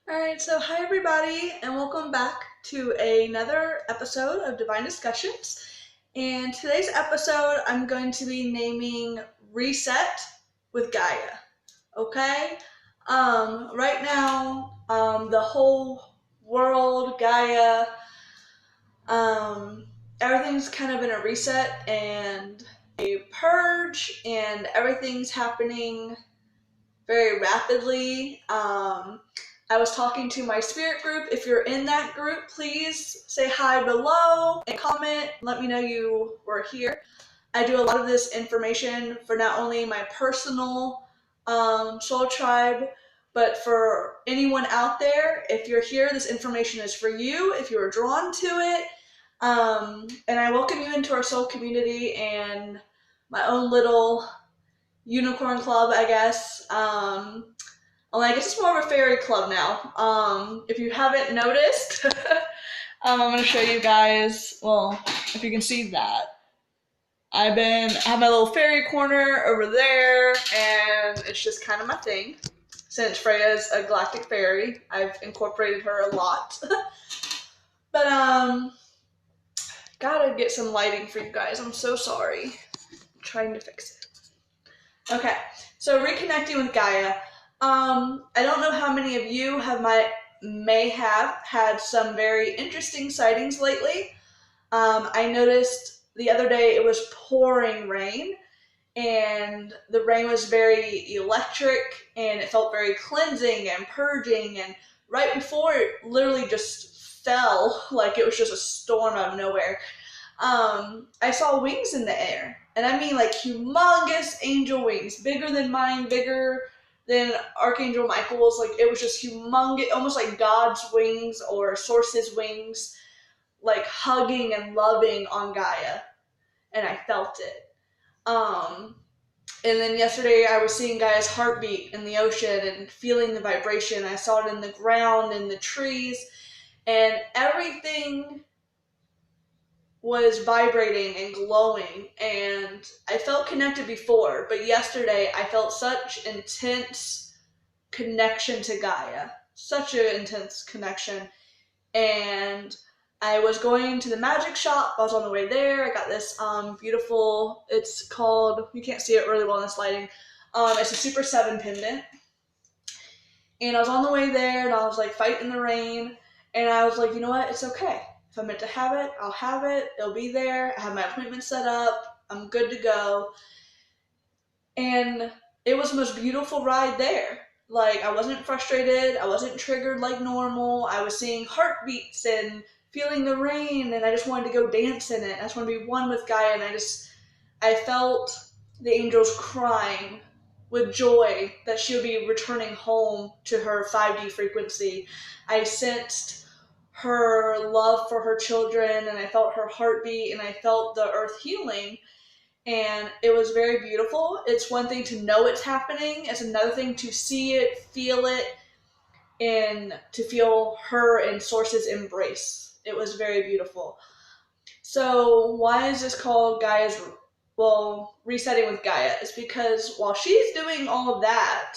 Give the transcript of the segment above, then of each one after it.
Alright, so hi everybody, and welcome back to another episode of Divine Discussions. And today's episode, I'm going to be naming Reset with Gaia. Okay? Right now, the whole world, Gaia, um, everything's kind of in a reset and a purge, and everything's happening very rapidly. I was talking to my spirit group. If you're in that group, please say hi below and comment. Let me know you were here. I do a lot of this information for not only my personal soul tribe, but for anyone out there. If you're here, this information is for you if you're drawn to it. And I welcome you into our soul community and my own little unicorn club, I guess. Only I guess it's more of a fairy club now. If you haven't noticed, I'm going to show you guys. Well, if you can see that, I have my little fairy corner over there, and it's just kind of my thing. Since Freya is a galactic fairy, I've incorporated her a lot. But gotta get some lighting for you guys. I'm so sorry. I'm trying to fix it. Okay, so reconnecting with Gaia. I don't know how many of you may have had some very interesting sightings lately. I noticed the other day it was pouring rain, and the rain was very electric, and it felt very cleansing and purging, and right before it literally just fell, like it was just a storm out of nowhere. I saw wings in the air, and I mean like humongous angel wings, bigger than mine, bigger than Archangel Michael's. Like it was just humongous, almost like God's wings or Source's wings, like hugging and loving on Gaia, and I felt it. And then yesterday I was seeing Gaia's heartbeat in the ocean and feeling the vibration. I saw it in the ground, in the trees, and everything was vibrating and glowing, and I felt connected before, but yesterday I felt such intense connection to Gaia, such an intense connection. And I was going to the magic shop. I was on the way there. I got this beautiful, it's called, you can't see it really well in this lighting, it's a Super 7 pendant. And I was on the way there, and I was like fighting the rain, and I was like, you know what, it's okay. If I'm meant to have it, I'll have it. It'll be there. I have my appointment set up. I'm good to go. And it was the most beautiful ride there. Like, I wasn't frustrated. I wasn't triggered like normal. I was seeing heartbeats and feeling the rain, and I just wanted to go dance in it. I just wanted to be one with Gaia, and I felt the angels crying with joy that she would be returning home to her 5D frequency. I sensed her love for her children, and I felt her heartbeat, and I felt the earth healing, and it was very beautiful. It's one thing to know it's happening, it's another thing to see it, feel it, and to feel her and Source's embrace. It was very beautiful. So why is this called resetting with Gaia? Is because while she's doing all of that,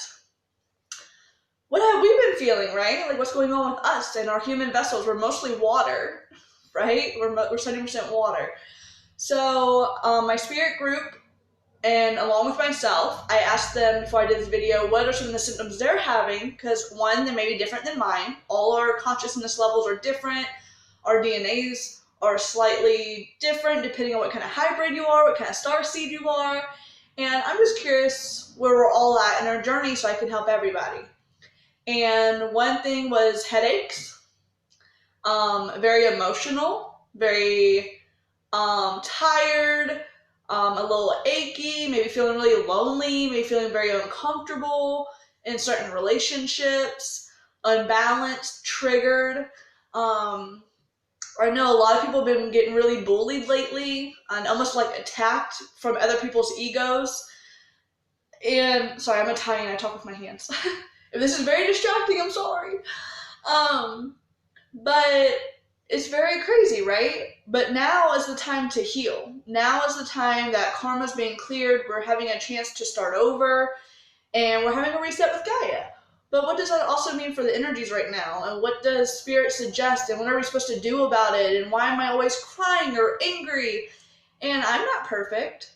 what have we been feeling, right? Like what's going on with us and our human vessels? We're mostly water, right? We're 70% water. So my spirit group, and along with myself, I asked them before I did this video, what are some of the symptoms they're having? Because one, they may be different than mine. All our consciousness levels are different. Our DNAs are slightly different depending on what kind of hybrid you are, what kind of star seed you are. And I'm just curious where we're all at in our journey so I can help everybody. And one thing was headaches, very emotional, very tired, a little achy, maybe feeling really lonely, maybe feeling very uncomfortable in certain relationships, unbalanced, triggered. I know a lot of people have been getting really bullied lately and almost like attacked from other people's egos. And sorry, I'm Italian, I talk with my hands. If this is very distracting, I'm sorry. But it's very crazy, right? But now is the time to heal. Now is the time that karma's being cleared. We're having a chance to start over, and we're having a reset with Gaia. But what does that also mean for the energies right now? And what does Spirit suggest? And what are we supposed to do about it? And why am I always crying or angry? And I'm not perfect.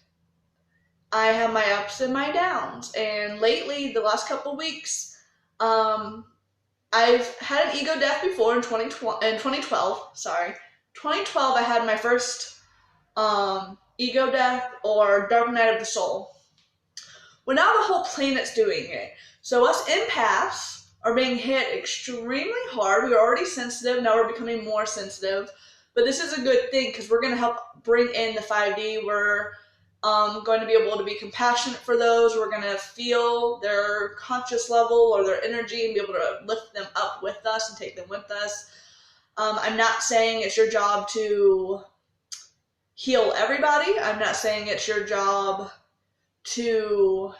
I have my ups and my downs. And lately, the last couple weeks, I've had an ego death before in 2012. Sorry, 2012. I had my first ego death or dark night of the soul. Well, now the whole planet's doing it. So us empaths are being hit extremely hard. We were already sensitive. Now we're becoming more sensitive. But this is a good thing because we're going to help bring in the 5D. We're going to be able to be compassionate for those. We're going to feel their conscious level or their energy and be able to lift them up with us and take them with us. I'm not saying it's your job to heal everybody. I'm not saying it's your job to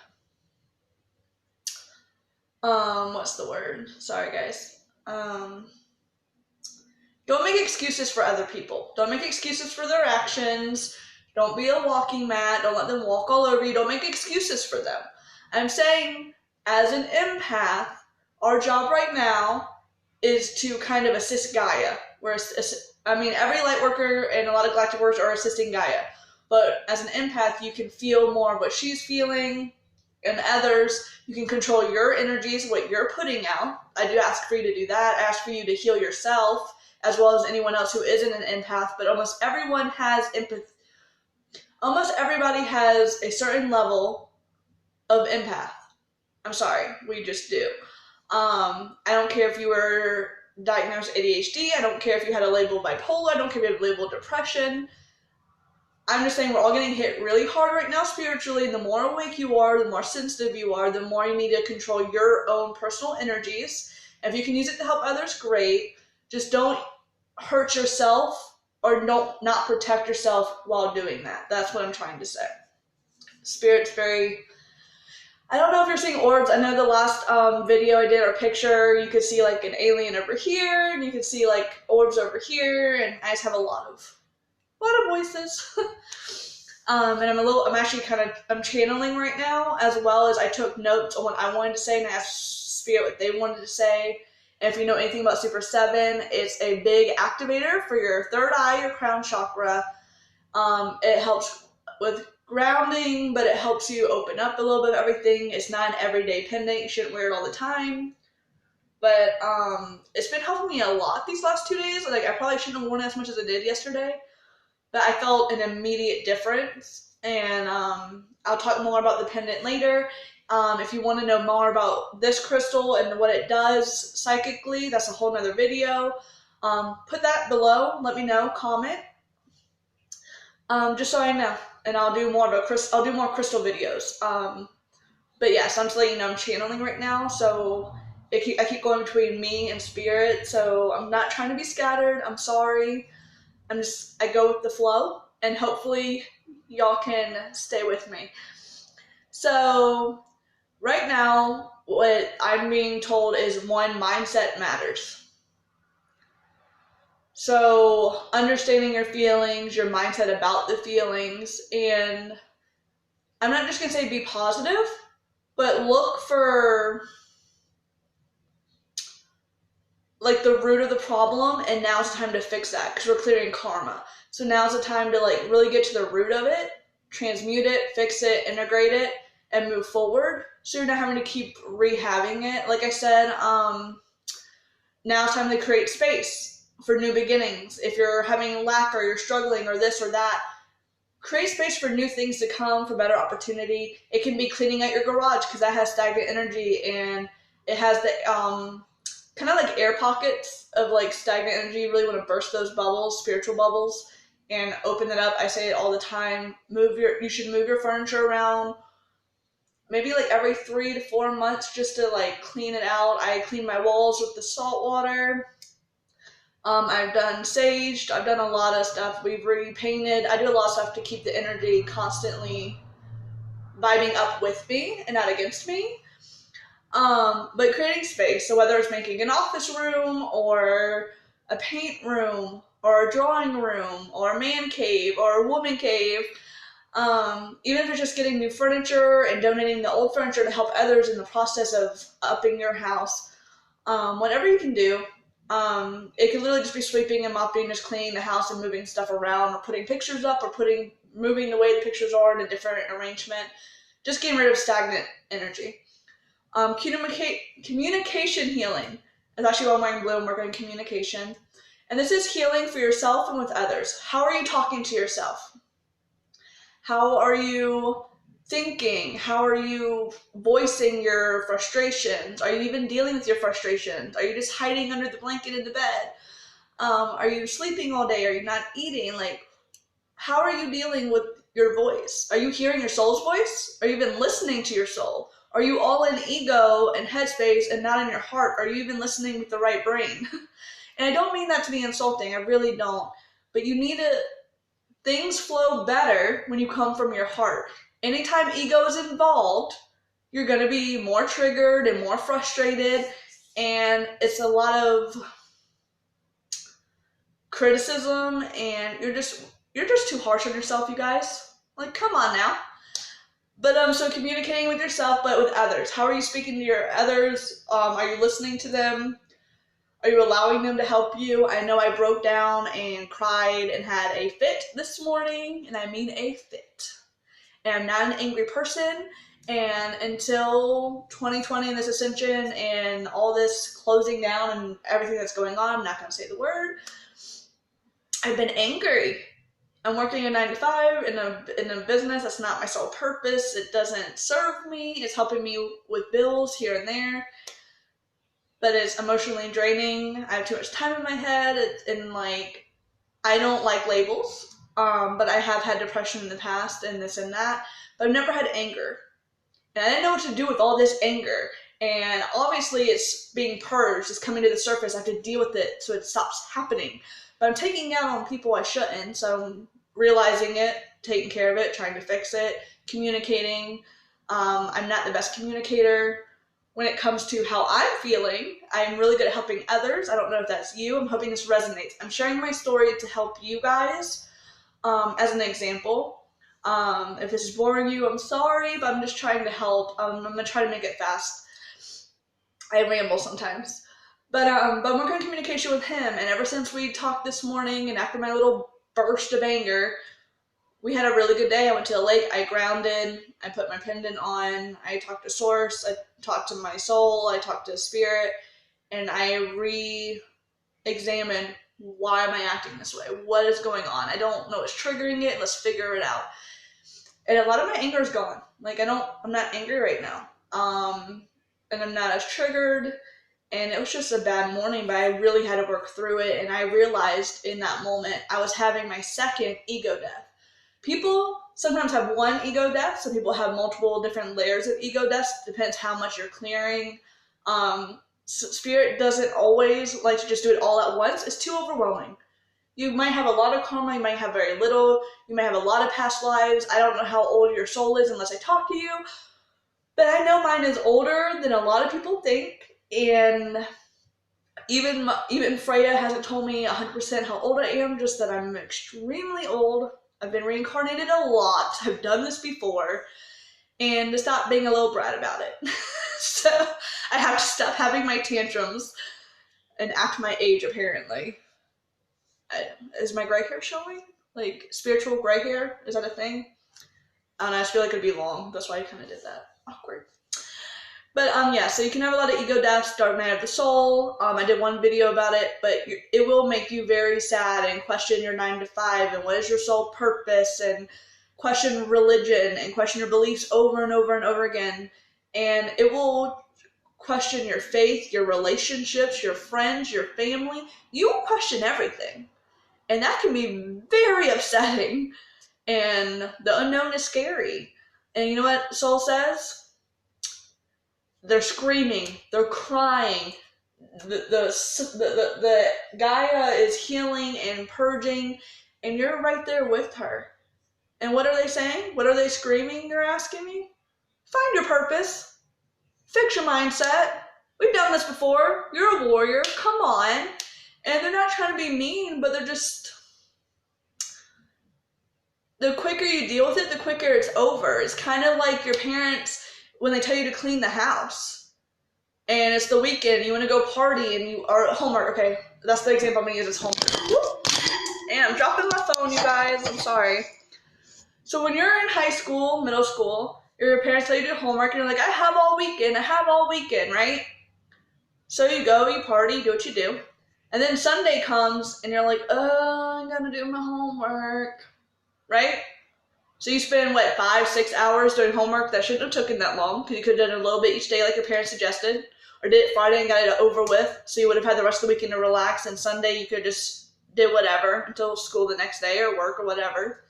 what's the word? Sorry guys. Don't make excuses for other people. Don't make excuses for their actions. Don't be a walking mat. Don't let them walk all over you. Don't make excuses for them. I'm saying, as an empath, our job right now is to kind of assist Gaia. Every light worker and a lot of galactic workers are assisting Gaia. But as an empath, you can feel more of what she's feeling, and others, you can control your energies, what you're putting out. I do ask for you to do that. I ask for you to heal yourself, as well as anyone else who isn't an empath, but almost everyone has empathy. Almost everybody has a certain level of empath. I'm sorry, we just do. I don't care if you were diagnosed ADHD. I don't care if you had a label bipolar. I don't care if you had a label depression. I'm just saying we're all getting hit really hard right now spiritually. The more awake you are, the more sensitive you are, the more you need to control your own personal energies. If you can use it to help others, great. Just don't hurt yourself or not protect yourself while doing that. That's what I'm trying to say. Spirit's very... I don't know if you're seeing orbs. I know the last video I did or picture, you could see like an alien over here, and you could see like orbs over here, and I just have a lot of voices. And I'm channeling right now, as well as I took notes on what I wanted to say and I asked Spirit what they wanted to say. And if you know anything about Super 7, it's a big activator for your third eye, your crown chakra. It helps with grounding, but it helps you open up a little bit of everything. It's not an everyday pendant. You shouldn't wear it all the time. But it's been helping me a lot these last 2 days. Like, I probably shouldn't have worn it as much as I did yesterday, but I felt an immediate difference. And I'll talk more about the pendant later. If you want to know more about this crystal and what it does psychically, that's a whole nother video. Put that below. Let me know. Comment. Just so I know, and I'll do more crystal videos. But yes, I'm just letting you know I'm channeling right now, so I keep going between me and Spirit. So I'm not trying to be scattered. I'm sorry. I go with the flow, and hopefully y'all can stay with me. So right now, what I'm being told is mindset matters. So understanding your feelings, your mindset about the feelings, and I'm not just going to say be positive, but look for like the root of the problem, and now's the time to fix that because we're clearing karma. So now's the time to like really get to the root of it, transmute it, fix it, integrate it, and move forward. So you're not having to keep rehabbing it. Like I said, now it's time to create space for new beginnings. If you're having lack or you're struggling or this or that, create space for new things to come, for better opportunity. It can be cleaning out your garage because that has stagnant energy, and it has the kind of like air pockets of like stagnant energy. You really want to burst those bubbles, spiritual bubbles, and open it up. I say it all the time. You should move your furniture around maybe like every 3 to 4 months just to like clean it out. I clean my walls with the salt water. I've done saged. I've done a lot of stuff. We've repainted. I do a lot of stuff to keep the energy constantly vibing up with me and not against me. But creating space. So whether it's making an office room or a paint room or a drawing room or a man cave or a woman cave, Even if it's just getting new furniture and donating the old furniture to help others in the process of upping your house. Whatever you can do. It can literally just be sweeping and mopping, just cleaning the house and moving stuff around, or putting pictures up, or moving the way the pictures are in a different arrangement. Just getting rid of stagnant energy. Communication healing is actually why I'm wearing blue and working on communication. And this is healing for yourself and with others. How are you talking to yourself? How are you thinking? How are you voicing your frustrations? Are you even dealing with your frustrations? Are you just hiding under the blanket in the bed? Are you sleeping all day? Are you not eating? Like, how are you dealing with your voice? Are you hearing your soul's voice? Are you even listening to your soul? Are you all in ego and headspace and not in your heart? Are you even listening with the right brain? And I don't mean that to be insulting. I really don't. But you need to, things flow better when you come from your heart. Anytime ego is involved, you're going to be more triggered and more frustrated. And it's a lot of criticism, and you're just too harsh on yourself, you guys. Like, come on now. But so communicating with yourself, but with others. How are you speaking to your others? Are you listening to them? Are you allowing them to help you? I know I broke down and cried and had a fit this morning, and I mean a fit. And I'm not an angry person. And until 2020 and this ascension and all this closing down and everything that's going on, I'm not going to say the word. I've been angry. I'm working a 9 to 5 in a business that's not my sole purpose. It doesn't serve me. It's helping me with bills here and there, but it's emotionally draining. I have too much time in my head, and like, I don't like labels. But I have had depression in the past and this and that, but I've never had anger. And I didn't know what to do with all this anger. And obviously it's being purged, it's coming to the surface. I have to deal with it so it stops happening. But I'm taking it out on people I shouldn't, so I'm realizing it, taking care of it, trying to fix it, communicating. I'm not the best communicator when it comes to how I'm feeling. I'm really good at helping others. I don't know if that's you. I'm hoping this resonates. I'm sharing my story to help you guys as an example. If this is boring you, I'm sorry, but I'm just trying to help. I'm going to try to make it fast. I ramble sometimes. But I'm working on communication with him, and ever since we talked this morning and after my little burst of anger, we had a really good day. I went to the lake, I grounded, I put my pendant on, I talked to Source, I talked to my soul, I talked to Spirit, and I re-examined, why am I acting this way? What is going on? I don't know what's triggering it. Let's figure it out. And a lot of my anger is gone. Like, I'm not angry right now. And I'm not as triggered. And it was just a bad morning, but I really had to work through it. And I realized in that moment, I was having my second ego death. People sometimes have one ego death. Some people have multiple different layers of ego deaths. Depends how much you're clearing. Spirit doesn't always like to just do it all at once. It's too overwhelming. You might have a lot of karma, you might have very little, you might have a lot of past lives. I don't know how old your soul is unless I talk to you, but I know mine is older than a lot of people think, and even Freya hasn't told me 100% how old I am, just that I'm extremely old. I've been reincarnated a lot, I've done this before, and to stop being a little brat about it. So I have to stop having my tantrums and act my age, apparently. Is my gray hair showing? Like, spiritual gray hair? Is that a thing? I don't know, I just feel like it'd be long. That's why I kind of did that. Awkward. But yeah, so you can have a lot of ego deaths, dark night of the soul. I did one video about it, but it will make you very sad and question your 9 to 5 and what is your soul purpose, and question religion and question your beliefs over and over and over again. And it will question your faith, your relationships, your friends, your family. You will question everything. And that can be very upsetting. And the unknown is scary. And you know what soul says? They're screaming. They're crying. The Gaia is healing and purging. And you're right there with her. And what are they saying? What are they screaming? You're asking me? Find your purpose. Fix your mindset. We've done this before. You're a warrior. Come on. And they're not trying to be mean, but they're just... the quicker you deal with it, the quicker it's over. It's kind of like your parents when they tell you to clean the house and it's the weekend, and you want to go party and you are homework. Okay, that's the example I'm going to use as homework. And I'm dropping my phone, you guys. I'm sorry. So when you're in high school, middle school, your parents tell you to do homework and you're like, I have all weekend, right? So you go, you party, you do what you do. And then Sunday comes and you're like, I'm going to do my homework, right? So you spend, 5-6 hours doing homework that shouldn't have taken that long because you could have done a little bit each day like your parents suggested, or did it Friday and got it over with so you would have had the rest of the weekend to relax, and Sunday you could just did whatever until school the next day or work or whatever.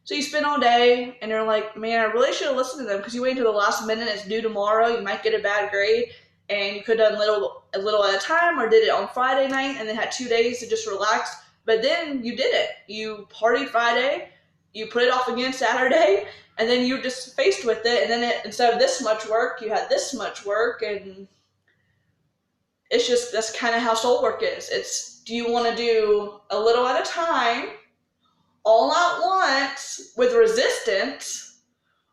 So you spend all day and you're like, man, I really should have listened to them because you wait until the last minute, it's due tomorrow, you might get a bad grade, and you could have done a little at a time or did it on Friday night and then had 2 days to just relax. But then you did it. You partied Friday, you put it off again Saturday, and then you're just faced with it. And then instead of this much work, you had this much work. And it's just, that's kind of how soul work is. It's, do you want to do a little at a time, all at once, with resistance?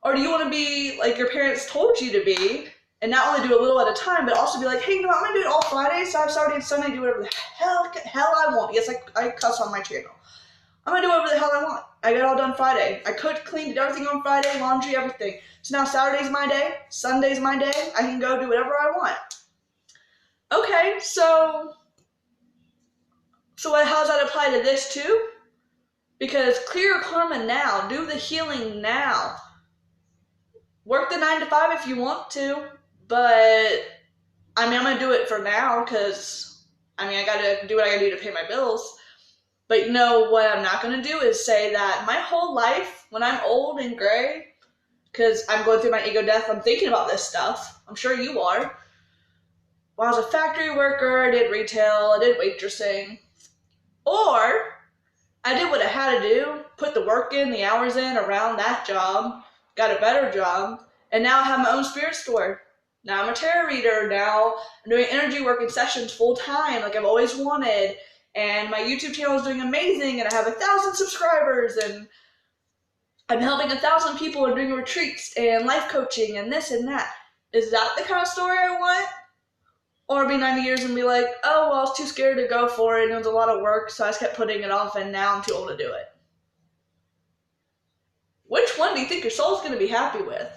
Or do you want to be like your parents told you to be, and not only do a little at a time, but also be like, hey, you know what, I'm going to do it all Friday, so I have Saturday and Sunday, do whatever the hell I want. Yes, I cuss on my channel. I'm going to do whatever the hell I want. I got it all done Friday. I cooked, cleaned, did everything on Friday, laundry, everything. So now Saturday's my day, Sunday's my day, I can go do whatever I want. Okay, so how does that apply to this too? Because clear your karma now, do the healing now. Work the 9 to 5 if you want to, but I'm going to do it for now because, I got to do what I got to do to pay my bills. But you know what I'm not going to do is say that my whole life, when I'm old and gray, because I'm going through my ego death, I'm thinking about this stuff. I'm sure you are. When I was a factory worker, I did retail, I did waitressing. Or I did what I had to do, put the work in, the hours in around that job, got a better job, and now I have my own spirit store. Now I'm a tarot reader. Now I'm doing energy work in sessions full time like I've always wanted. And my YouTube channel is doing amazing, and I have 1,000 subscribers, and I'm helping 1,000 people and doing retreats and life coaching and this and that. Is that the kind of story I want? Or be 90 years and be like, oh, well, I was too scared to go for it, and it was a lot of work, so I just kept putting it off, and now I'm too old to do it. Which one do you think your soul's going to be happy with?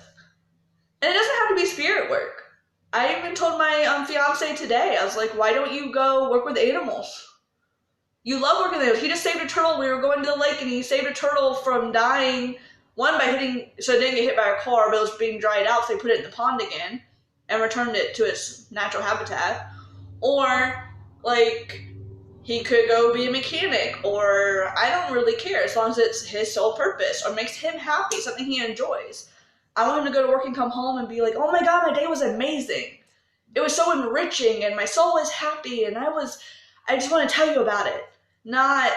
And it doesn't have to be spirit work. I even told my fiance today, I was like, why don't you go work with animals? You love working with animals. He just saved a turtle. We were going to the lake, and he saved a turtle from dying, one by hitting, so it didn't get hit by a car, but it was being dried out, so they put it in the pond again and returned it to its natural habitat. Or, he could go be a mechanic, or I don't really care as long as it's his sole purpose or makes him happy, something he enjoys. I want him to go to work and come home and be like, oh my God, my day was amazing. It was so enriching and my soul was happy and I just want to tell you about it. Not,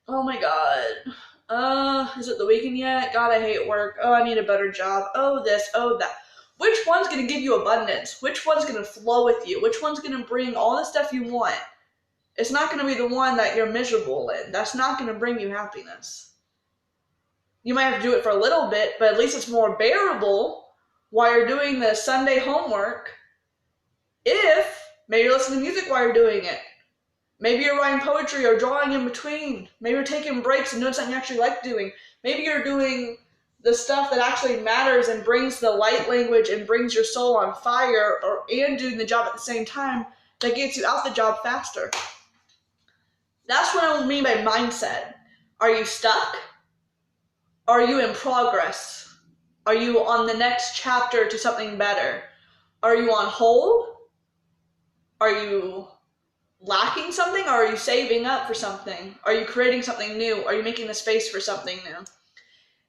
oh my God, is it the weekend yet? God, I hate work. Oh, I need a better job. Oh, this, oh, that. Which one's going to give you abundance? Which one's going to flow with you? Which one's going to bring all the stuff you want? It's not going to be the one that you're miserable in. That's not going to bring you happiness. You might have to do it for a little bit, but at least it's more bearable while you're doing the Sunday homework. If maybe you're listening to music while you're doing it. Maybe you're writing poetry or drawing in between. Maybe you're taking breaks and doing something you actually like doing. Maybe you're doing the stuff that actually matters and brings the light language and brings your soul on fire, and doing the job at the same time that gets you out the job faster. That's what I mean by mindset. Are you stuck? Are you in progress? Are you on the next chapter to something better? Are you on hold? Are you lacking something, or are you saving up for something? Are you creating something new? Are you making the space for something new?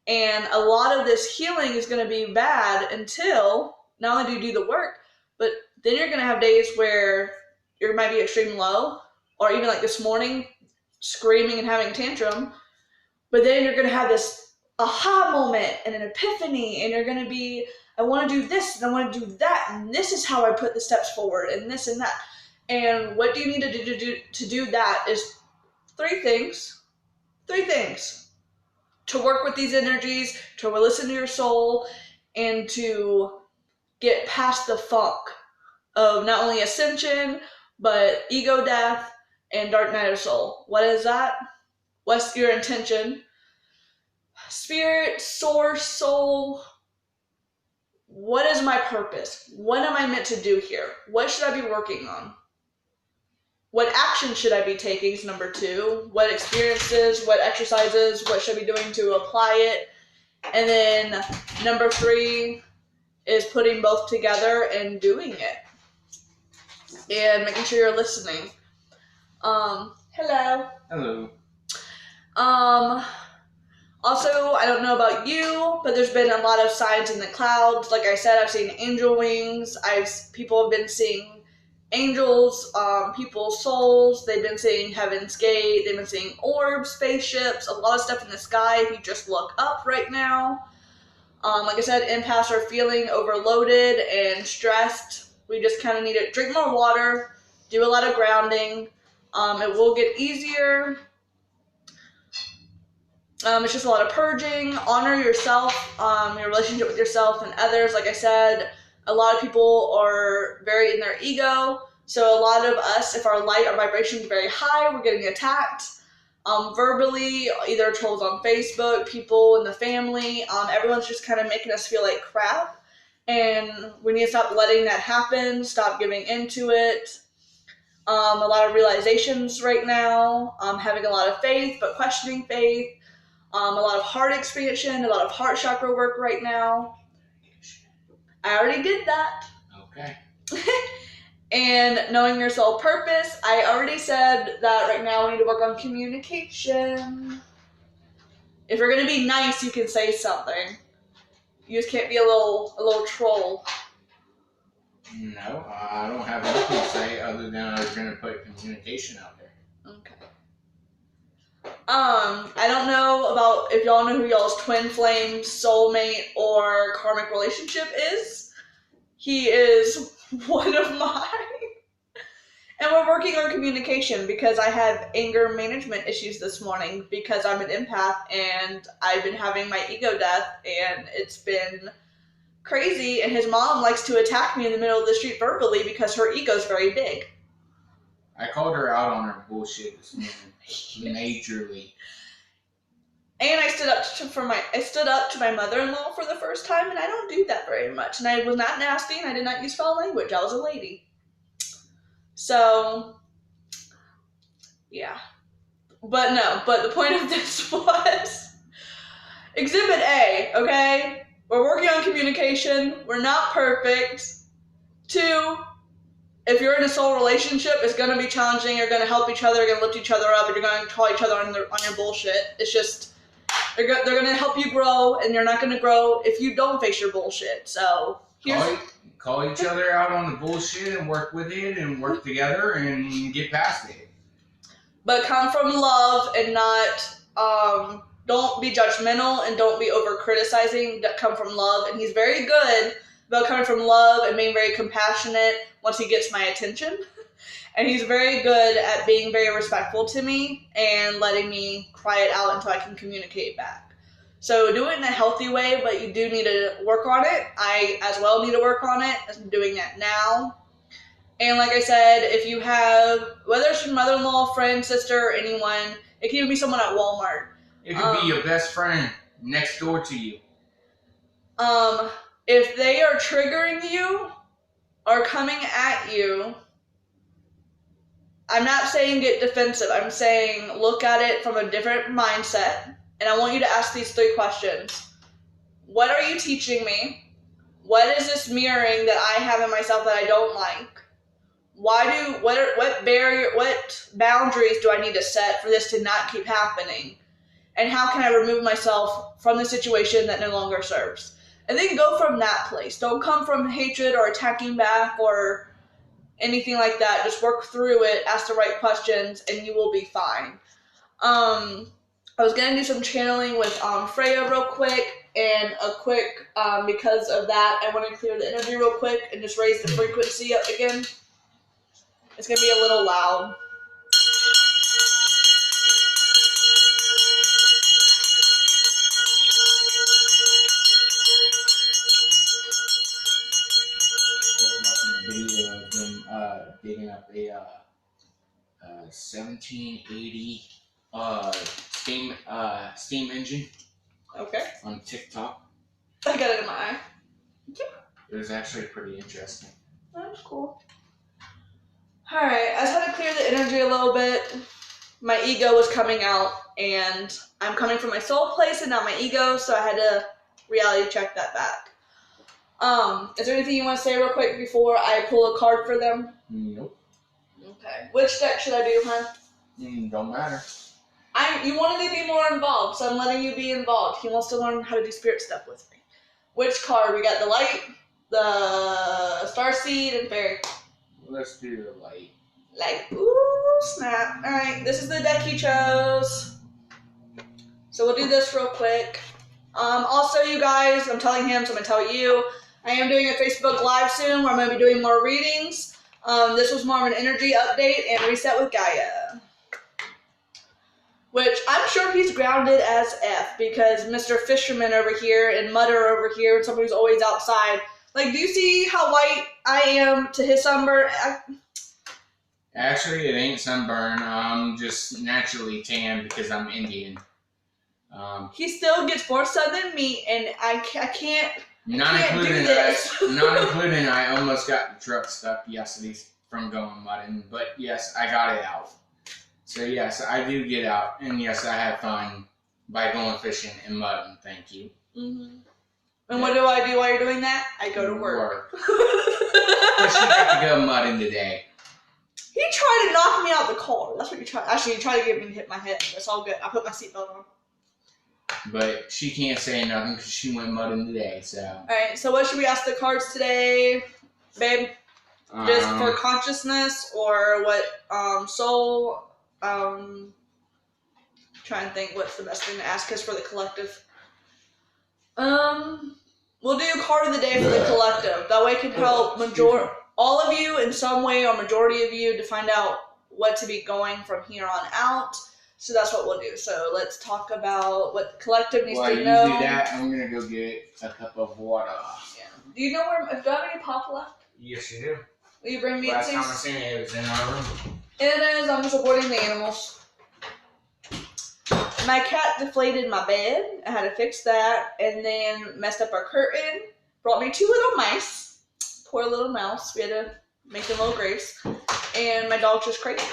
And a lot of this healing is going to be bad until not only do you do the work, but then you're going to have days where you might be extreme low, or even like this morning, screaming and having a tantrum. But then you're going to have this aha moment and an epiphany, and you're going to be, I want to do this and I want to do that, and this is how I put the steps forward, and this and that. And what do you need to do that is three things. to work with these energies, to listen to your soul, and to get past the funk of not only ascension, but ego death and dark night of soul. What is that? What's your intention? Spirit, source, soul. What is my purpose? What am I meant to do here? What should I be working on? What action should I be taking is number 2. What experiences, what exercises, what should I be doing to apply it? And then number 3 is putting both together and doing it. And making sure you're listening. Hello. Hello. Also, I don't know about you, but there's been a lot of signs in the clouds. Like I said, I've seen angel wings. People have been seeing angels, people's souls. They've been seeing Heaven's Gate. They've been seeing orbs, spaceships, a lot of stuff in the sky if you just look up right now. Like I said, empaths are feeling overloaded and stressed. We just kind of need to drink more water, do a lot of grounding. It will get easier. It's just a lot of purging. Honor yourself, your relationship with yourself and others. Like I said, a lot of people are very in their ego. So a lot of us, if our light, our vibration is very high, we're getting attacked. Verbally, either trolls on Facebook, people in the family, everyone's just kind of making us feel like crap. And we need to stop letting that happen, stop giving into it. A lot of realizations right now, having a lot of faith, but questioning faith. A lot of heart expansion, a lot of heart chakra work right now. I already did that. Okay. And knowing your soul purpose, I already said that right now we need to work on communication. If you're gonna be nice, you can say something. You just can't be a little troll. No, I don't have anything to say other than I was gonna put communication out there. Okay. I don't know about if y'all know who y'all's twin flame, soulmate, or karmic relationship is. He is one of mine. And we're working on communication because I have anger management issues this morning because I'm an empath and I've been having my ego death and it's been crazy. And his mom likes to attack me in the middle of the street verbally because her ego's very big. I called her out on her bullshit this morning, majorly. And I stood up to my mother-in-law for the first time, and I don't do that very much. And I was not nasty, and I did not use foul language. I was a lady. So, yeah. But the point of this was Exhibit A, okay? We're working on communication. We're not perfect. 2, if you're in a soul relationship, it's going to be challenging. You're going to help each other. You're going to lift each other up, and you're going to call each other on your bullshit. It's just... They're going to help you grow, and you're not going to grow if you don't face your bullshit. So call each other out on the bullshit and work with it and work together and get past it. But come from love and not, don't be judgmental and don't be over criticizing. Come from love. And he's very good about coming from love and being very compassionate once he gets my attention. And he's very good at being very respectful to me and letting me cry it out until I can communicate back. So do it in a healthy way, but you do need to work on it. I as well need to work on it. I'm doing that now. And like I said, if you have, whether it's your mother-in-law, friend, sister, anyone, it can even be someone at Walmart. It could be your best friend next door to you. If they are triggering you or coming at you, I'm not saying get defensive. I'm saying look at it from a different mindset. And I want you to ask these 3 questions. What are you teaching me? What is this mirroring that I have in myself that I don't like? What boundaries do I need to set for this to not keep happening? And how can I remove myself from the situation that no longer serves? And then go from that place. Don't come from hatred or attacking back or anything like that. Just work through it, ask the right questions, and you will be fine. I was going to do some channeling with Freya real quick, and because of that, I want to clear the energy real quick and just raise the frequency up again. It's going to be a little loud. 1780 steam engine Okay. on TikTok. I got it in my eye. It was actually pretty interesting. That's cool. Alright, I just had to clear the energy a little bit. My ego was coming out, and I'm coming from my soul place and not my ego, so I had to reality check that back. Is there anything you want to say real quick before I pull a card for them? Nope. Okay. Which deck should I do, hon? Don't matter. You wanted to be more involved, so I'm letting you be involved. He wants to learn how to do spirit stuff with me. Which card? We got the light, the starseed, and fairy. Let's do the light. Light. Ooh, snap. Alright, this is the deck he chose. So we'll do this real quick. Also, you guys, I'm telling him, so I'm going to tell you, I am doing a Facebook Live soon where I'm going to be doing more readings. This was more of an energy update and reset with Gaia. Which I'm sure he's grounded as F because Mr. Fisherman over here and Mutter over here and somebody who's always outside. Like, do you see how white I am to his sunburn? Actually, it ain't sunburn. I'm just naturally tan because I'm Indian. He still gets more sun than me, and I can't. Not including I almost got the truck stuck yesterday from going mudding, but yes, I got it out. So yes, I do get out, and yes, I have fun by going fishing and mudding. Thank you. Mm-hmm. And what do I do while you're doing that? I go to work. But she got to go mudding today. He tried to knock me out the car. That's what you tried. Actually, he tried to get me to hit my head. That's all good. I put my seatbelt on. But she can't say nothing because she went mudding today, so. Alright, so what should we ask the cards today, babe? Just for consciousness or what, soul? Trying to think what's the best thing to ask us for the collective. We'll do card of the day for the collective. That way it can help all of you in some way or majority of you to find out what to be going from here on out. So that's what we'll do. So let's talk about what the collective needs to know. While you do that, I'm going to go get a cup of water. Yeah. Do you know do I have any pop left? Yes, you do. Will you bring me Last things? time I seen it was in our room. It is. I'm just avoiding the animals. My cat deflated my bed. I had to fix that. And then messed up our curtain. Brought me 2 little mice. Poor little mouse. We had to make them little graves. And my dog's just crazy.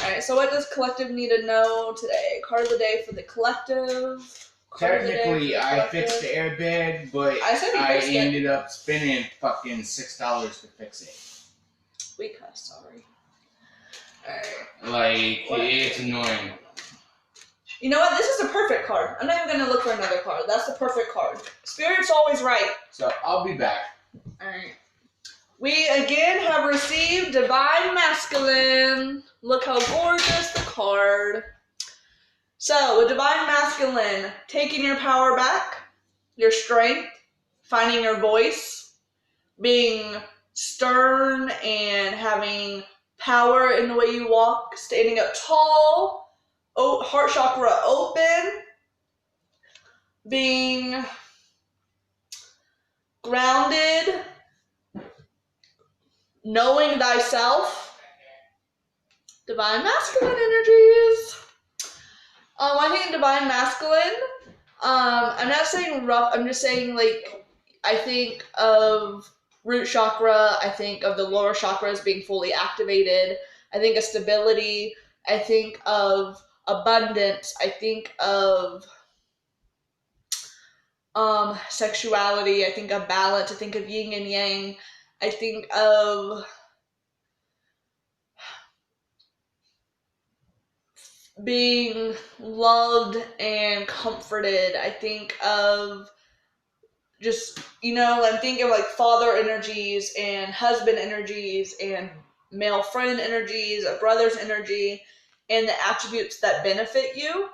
Alright, so what does collective need to know today? Card of the day for the collective. Technically, I fixed the airbag, but I ended up spending fucking $6 to fix it. We cuss, sorry. Alright. Like, it's annoying. You know what? This is a perfect card. I'm not even going to look for another card. That's the perfect card. Spirit's always right. So, I'll be back. Alright. We again have received Divine Masculine. Look how gorgeous the card. So, with Divine Masculine, taking your power back, your strength, finding your voice, being stern and having power in the way you walk, standing up tall, heart chakra open, being grounded, knowing thyself. Divine Masculine energies. I think Divine Masculine, I'm not saying rough, I'm just saying, like, I think of root chakra, I think of the lower chakras being fully activated, I think of stability, I think of abundance, I think of sexuality, I think of balance, I think of yin and yang, I think of being loved and comforted. I think of just, I'm thinking of like father energies and husband energies and male friend energies, a brother's energy, and the attributes that benefit you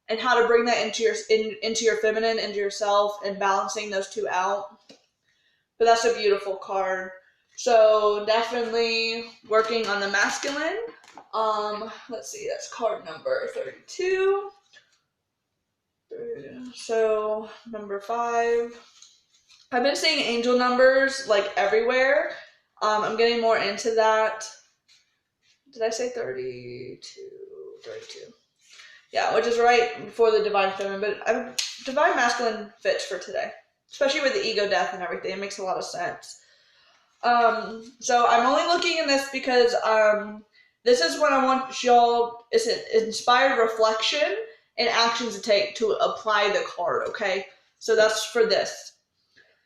and how to bring that into your feminine, into yourself, and balancing those two out. But that's a beautiful card. So definitely working on the masculine. Let's see, that's card number 32. So, number 5. I've been seeing angel numbers, like, everywhere. I'm getting more into that. Did I say 32? 32. Yeah, which is right before the divine feminine, but divine masculine fits for today, especially with the ego death and everything. It makes a lot of sense. So I'm only looking in this because this is what I want y'all. It's an inspired reflection and actions to take to apply the card. Okay, so that's for this.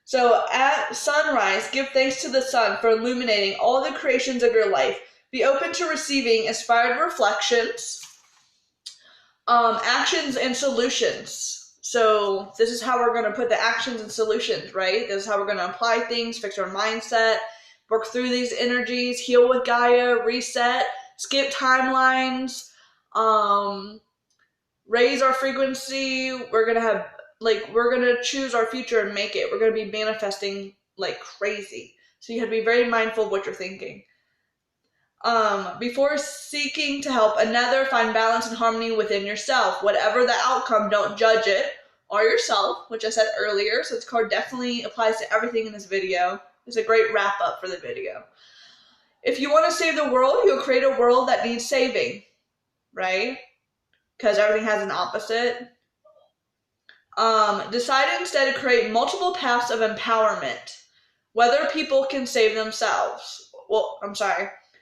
So at sunrise, give thanks to the sun for illuminating all the creations of your life. Be open to receiving inspired reflections, actions, and solutions. So this is how we're going to put the actions and solutions, right? This is how we're going to apply things, fix our mindset, work through these energies, heal with Gaia, reset, skip timelines, raise our frequency. We're going to have, we're going to choose our future and make it. We're going to be manifesting like crazy. So you have to be very mindful of what you're thinking. Before seeking to help another, find balance and harmony within yourself. Whatever the outcome, don't judge it or yourself, which I said earlier. So this card definitely applies to everything in this video. It's a great wrap up for the video. If you want to save the world, you'll create a world that needs saving, right? Because everything has an opposite. Decide instead to create multiple paths of empowerment, whether people can save themselves.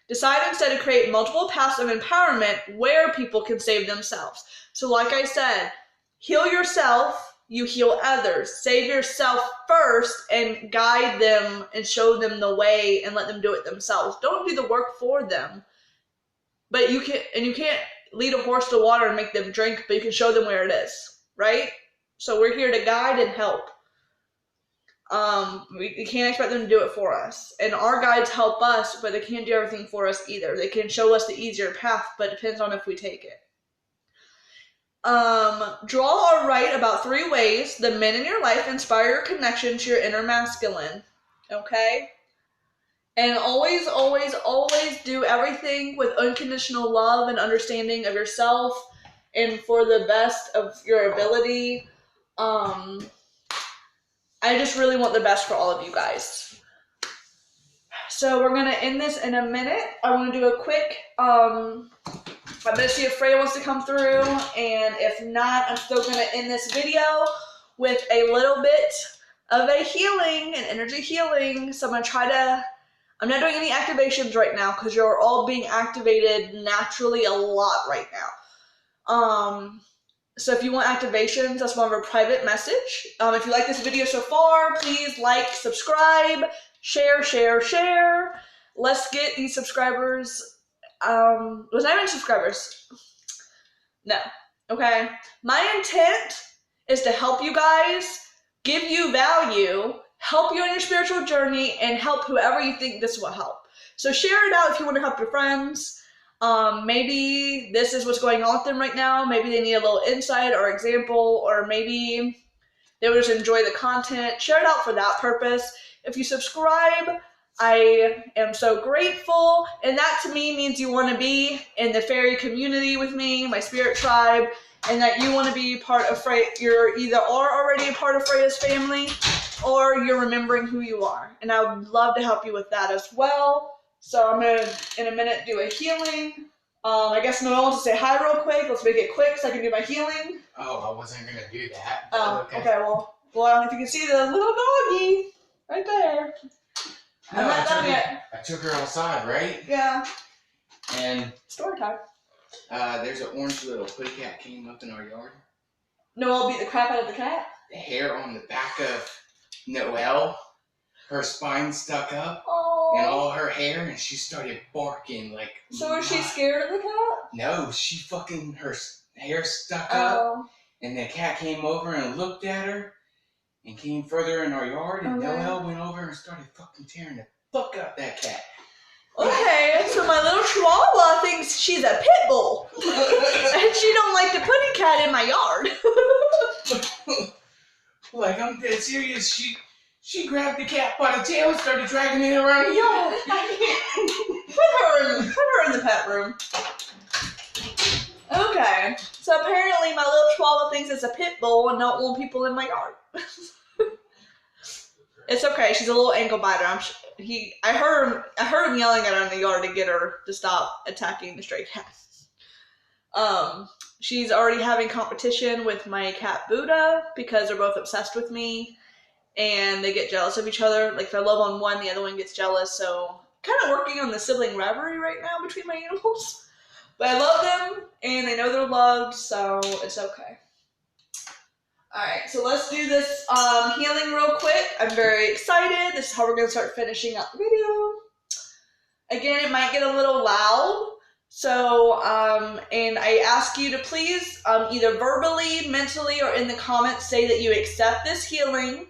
Decide instead to create multiple paths of empowerment where people can save themselves. So like I said, heal yourself, you heal others. Save yourself first and guide them and show them the way and let them do it themselves. Don't do the work for them. But you can't lead a horse to water and make them drink, but you can show them where it is, right? So we're here to guide and help. We can't expect them to do it for us. And our guides help us, but they can't do everything for us either. They can show us the easier path, but it depends on if we take it. Draw or write about 3 ways the men in your life inspire your connection to your inner masculine. Okay? And always, always, always do everything with unconditional love and understanding of yourself and for the best of your ability. I just really want the best for all of you guys. So we're going to end this in a minute. I want to do a quick, I'm going to see if Freya wants to come through, and if not, I'm still going to end this video with a little bit of a healing, an energy healing. So I'm going to I'm not doing any activations right now because you're all being activated naturally a lot right now. So if you want activations, that's more of a private message. If you like this video so far, please like, subscribe, share, share, share. Let's get these subscribers. Was not even subscribers. No. Okay. My intent is to help you guys, give you value, help you on your spiritual journey, and help whoever you think this will help. So share it out if you want to help your friends. Maybe this is what's going on with them right now. Maybe they need a little insight or example, or maybe they would just enjoy the content. Share it out for that purpose. If you subscribe, I am so grateful. And that to me means you want to be in the fairy community with me, my spirit tribe, and that you want to be part of Freya. You're either are already a part of Freya's family, or you're remembering who you are. And I would love to help you with that as well. So I'm going to, in a minute, do a healing. I guess Noelle wants to say hi real quick. Let's make it quick so I can do my healing. Oh, I wasn't going to do that. Oh, okay. Well, if you can see the little doggy right there. I'm not done yet. I took her outside, right? Yeah. And story time. There's an orange little kitty cat came up in our yard. Noelle beat the crap out of the cat? The hair on the back of Noelle, her spine stuck up. Oh. And all her hair, and she started barking like. So was she scared of the cat? No, her hair stuck up, and the cat came over and looked at her, and came further in our yard, and Noelle went over and started fucking tearing the fuck out that cat. Okay, so my little chihuahua thinks she's a pit bull, and she don't like to put a cat in my yard. Like, I'm dead serious. She grabbed the cat by the tail and started dragging it around the yard. Put her in the pet room. Okay, so apparently my little chihuahua thinks it's a pit bull and don't want people in my yard. It's okay. She's a little ankle biter. I heard him yelling at her in the yard to get her to stop attacking the stray cat. She's already having competition with my cat Buddha because they're both obsessed with me and they get jealous of each other. Like if I love on one, the other one gets jealous. So kind of working on the sibling rivalry right now between my animals. But I love them and they know they're loved, so it's okay. Alright, so let's do this healing real quick. I'm very excited. This is how we're going to start finishing up the video. Again, it might get a little loud. So, and I ask you to please either verbally, mentally, or in the comments say that you accept this healing.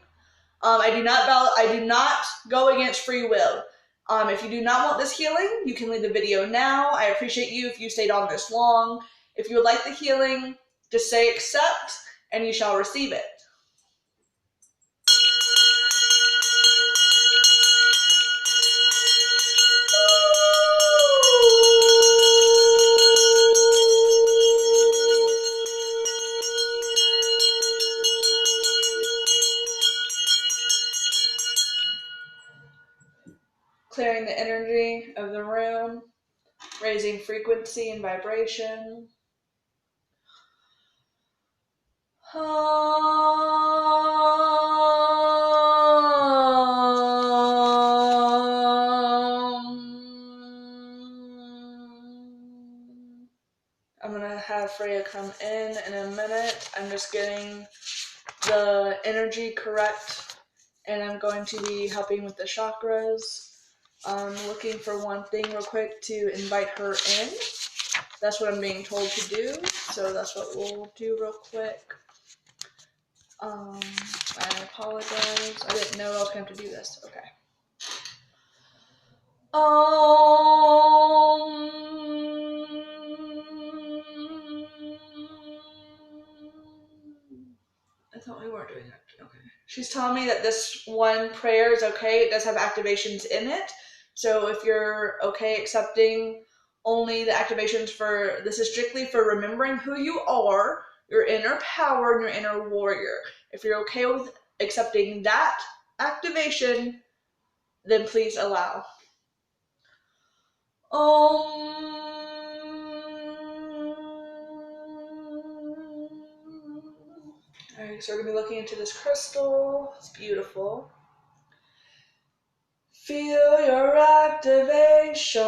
I do not go against free will. If you do not want this healing, you can leave the video now. I appreciate you if you stayed on this long. If you would like the healing, just say accept and you shall receive it. Clearing the energy of the room, raising frequency and vibration. I'm gonna have Freya come in a minute. I'm just getting the energy correct and I'm going to be helping with the chakras. I'm looking for one thing real quick to invite her in. That's what I'm being told to do, so that's what we'll do real quick. I apologize. I didn't know I was going to have to do this. Okay. I thought we weren't doing that. Okay. She's telling me that this one prayer is okay. It does have activations in it. So if you're okay accepting only the activations for, this is strictly for remembering who you are, your inner power, and your inner warrior. If you're okay with accepting that activation, then please allow. Alright, so we're going to be looking into this crystal. It's beautiful. Feel your activations.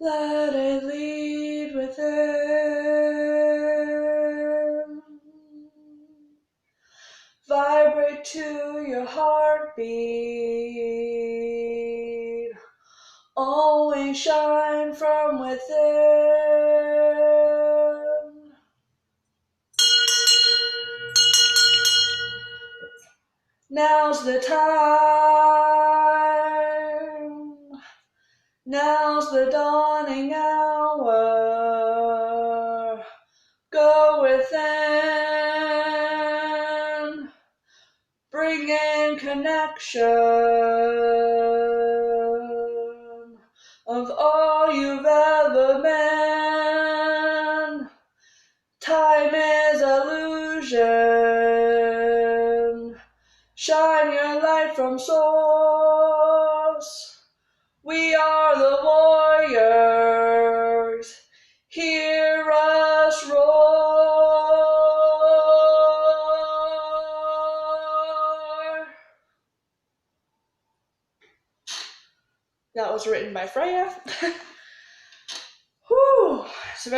Let it lead within. Vibrate to your heartbeat. Always shine from within. Now's the time. Now's the dawning hour. Go within. Bring in connection of all you've ever been. Time is illusion. Shine your light from source. We are the warriors. Hear us roar. That was written by Freya. Whew. It's a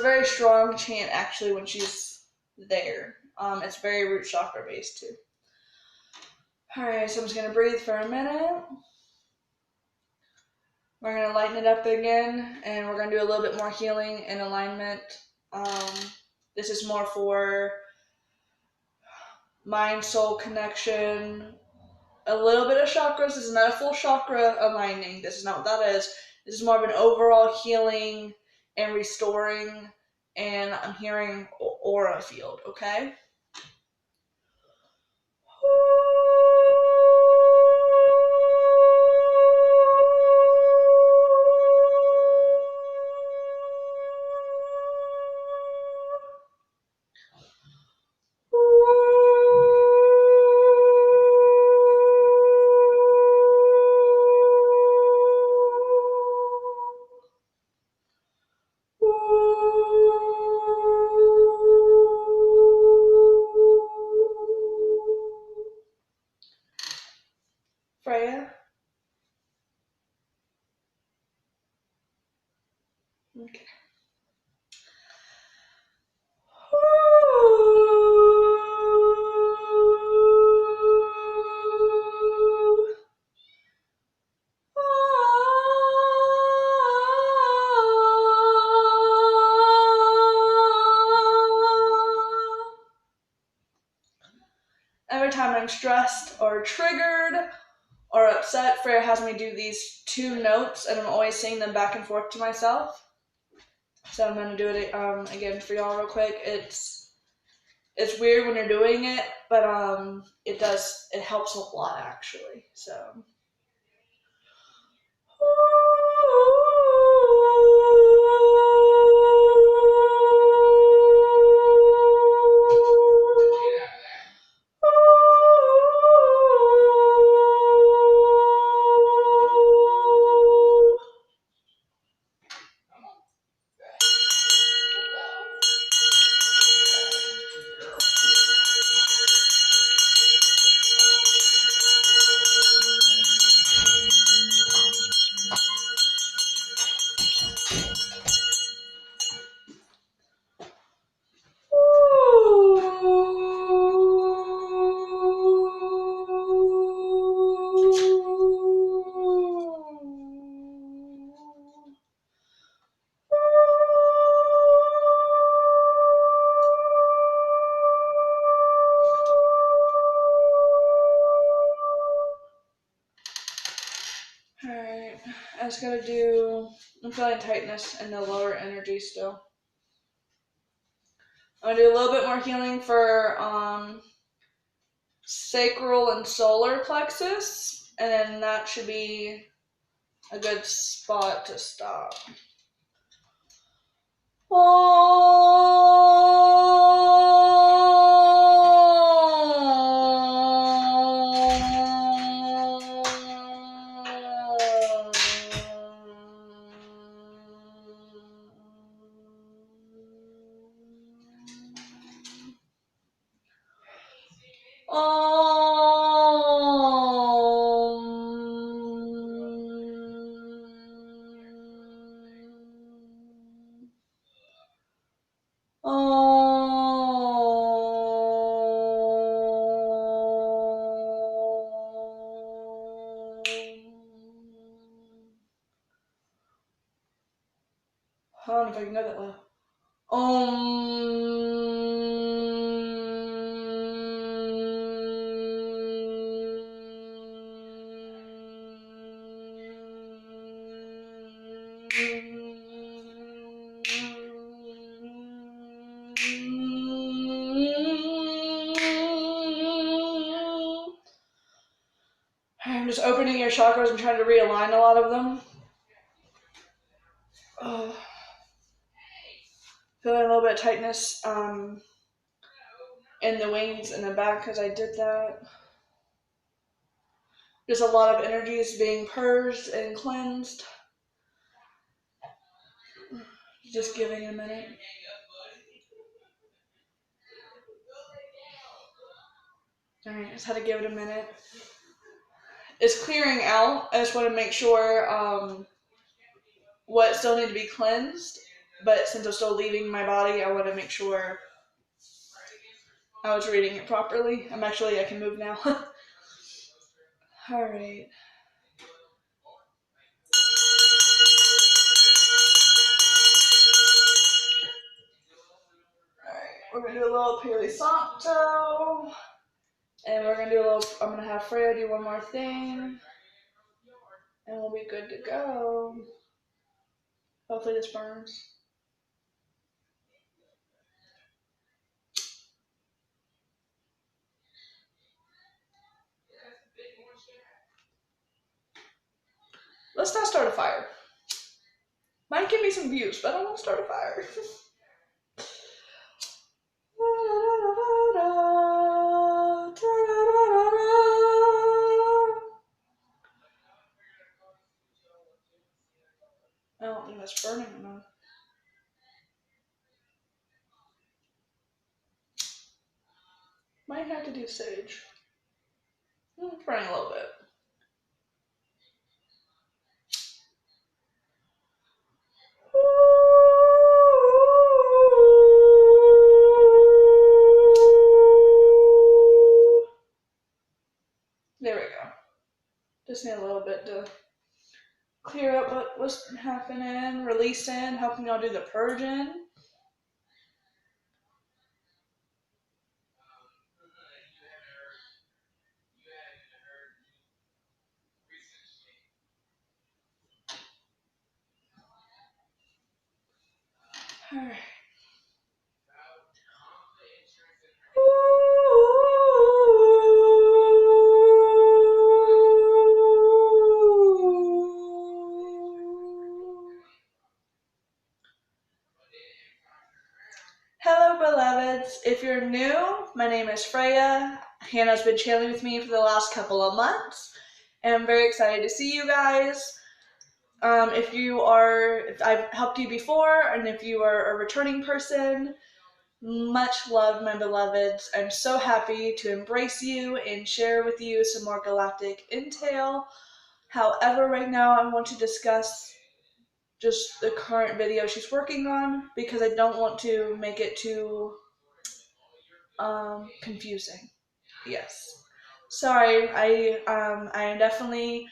very strong chant actually when she's there. It's very root chakra based too. Alright, so I'm just gonna breathe for a minute. We're gonna lighten it up again and we're gonna do a little bit more healing and alignment. This is more for mind soul connection, a little bit of chakras. This is not a full chakra aligning. This is not what that is. This is more of an overall healing and restoring, and I'm hearing aura field, okay? Freya? Okay. Every time I'm stressed or triggered or upset, Freya has me do these 2 notes, and I'm always singing them back and forth to myself. So I'm gonna do it again for y'all real quick. It's weird when you're doing it, but it helps a lot actually. So. Alright, I just gotta I'm feeling tightness in the lower energy still. I'm gonna do a little bit more healing for sacral and solar plexus, and then that should be a good spot to stop. I don't know if I can go that low. I'm just opening your chakras and trying to realign a lot of them. Feeling a little bit of tightness in the wings and the back because I did that. There's a lot of energies being purged and cleansed. Just giving it a minute. Alright, just had to give it a minute. It's clearing out. I just want to make sure what still need to be cleansed. But since it's still leaving my body, I want to make sure I was reading it properly. I can move now. Alright. We're going to do a little Pali Santo. And we're going to do I'm going to have Freya do one more thing. And we'll be good to go. Hopefully this burns. Let's not start a fire. Might give me some views, but I don't want to start a fire. I don't think that's burning enough. Might have to do sage. It's burning a little bit. There we go. Just need a little bit to clear up what was happening, releasing, helping y'all do the purging. All right. Hello, beloveds. If you're new, my name is Freya. Hannah's been channeling with me for the last couple of months, and I'm very excited to see you guys. If I've helped you before, and if you are a returning person, much love, my beloveds. I'm so happy to embrace you and share with you some more galactic intel. However, right now I want to discuss just the current video she's working on because I don't want to make it too confusing. Yes. Sorry, I am definitely,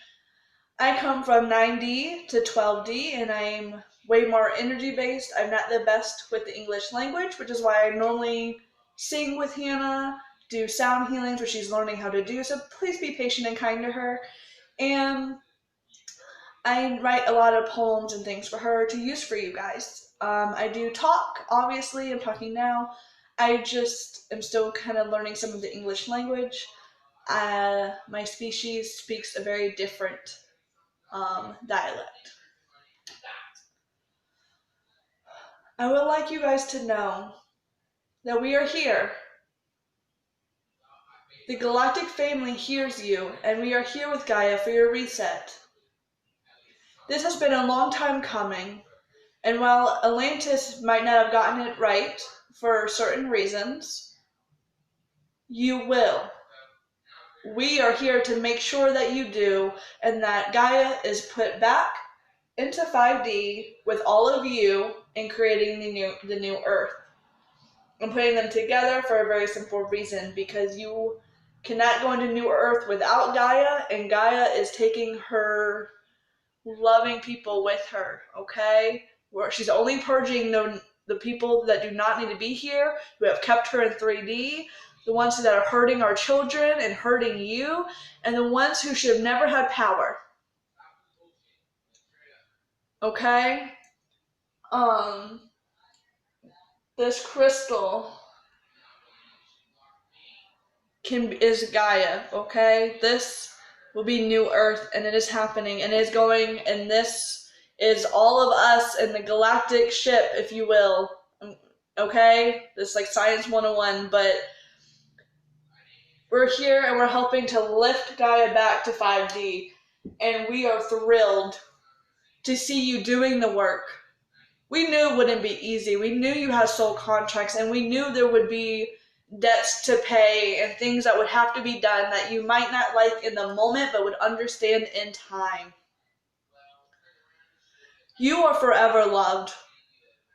I come from 9D to 12D and I'm way more energy based. I'm not the best with the English language, which is why I normally sing with Hannah, do sound healings, which she's learning how to do. So please be patient and kind to her. And I write a lot of poems and things for her to use for you guys. I do talk, obviously, I'm talking now. I just am still kind of learning some of the English language. My species speaks a very different dialect. I would like you guys to know that we are here. The galactic family hears you, and we are here with Gaia for your reset. This has been a long time coming, and while Atlantis might not have gotten it right for certain reasons, you will. We are here to make sure that you do, and that Gaia is put back into 5D with all of you in creating the new Earth. I'm putting them together for a very simple reason, because you cannot go into New Earth without Gaia, and Gaia is taking her loving people with her, okay? Where she's only purging the people that do not need to be here, who have kept her in 3D, the ones that are hurting our children and hurting you, and the ones who should have never had power. Okay? This crystal is Gaia, okay? This will be New Earth, and it is happening, and it is going, and this is all of us in the galactic ship, if you will, okay? This is like Science 101, but we're here, and we're helping to lift Gaia back to 5D, and we are thrilled to see you doing the work. We knew it wouldn't be easy. We knew you had soul contracts, and we knew there would be debts to pay and things that would have to be done that you might not like in the moment but would understand in time. You are forever loved.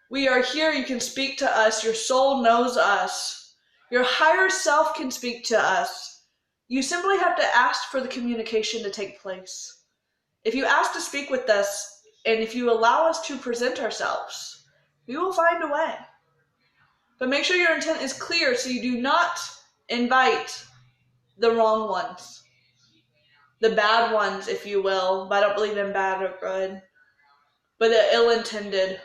We are here. You can speak to us. Your soul knows us. Your higher self can speak to us. You simply have to ask for the communication to take place. If you ask to speak with us, and if you allow us to present ourselves, we will find a way. But make sure your intent is clear so you do not invite the wrong ones. The bad ones, if you will. But I don't believe in bad or good. But the ill-intended.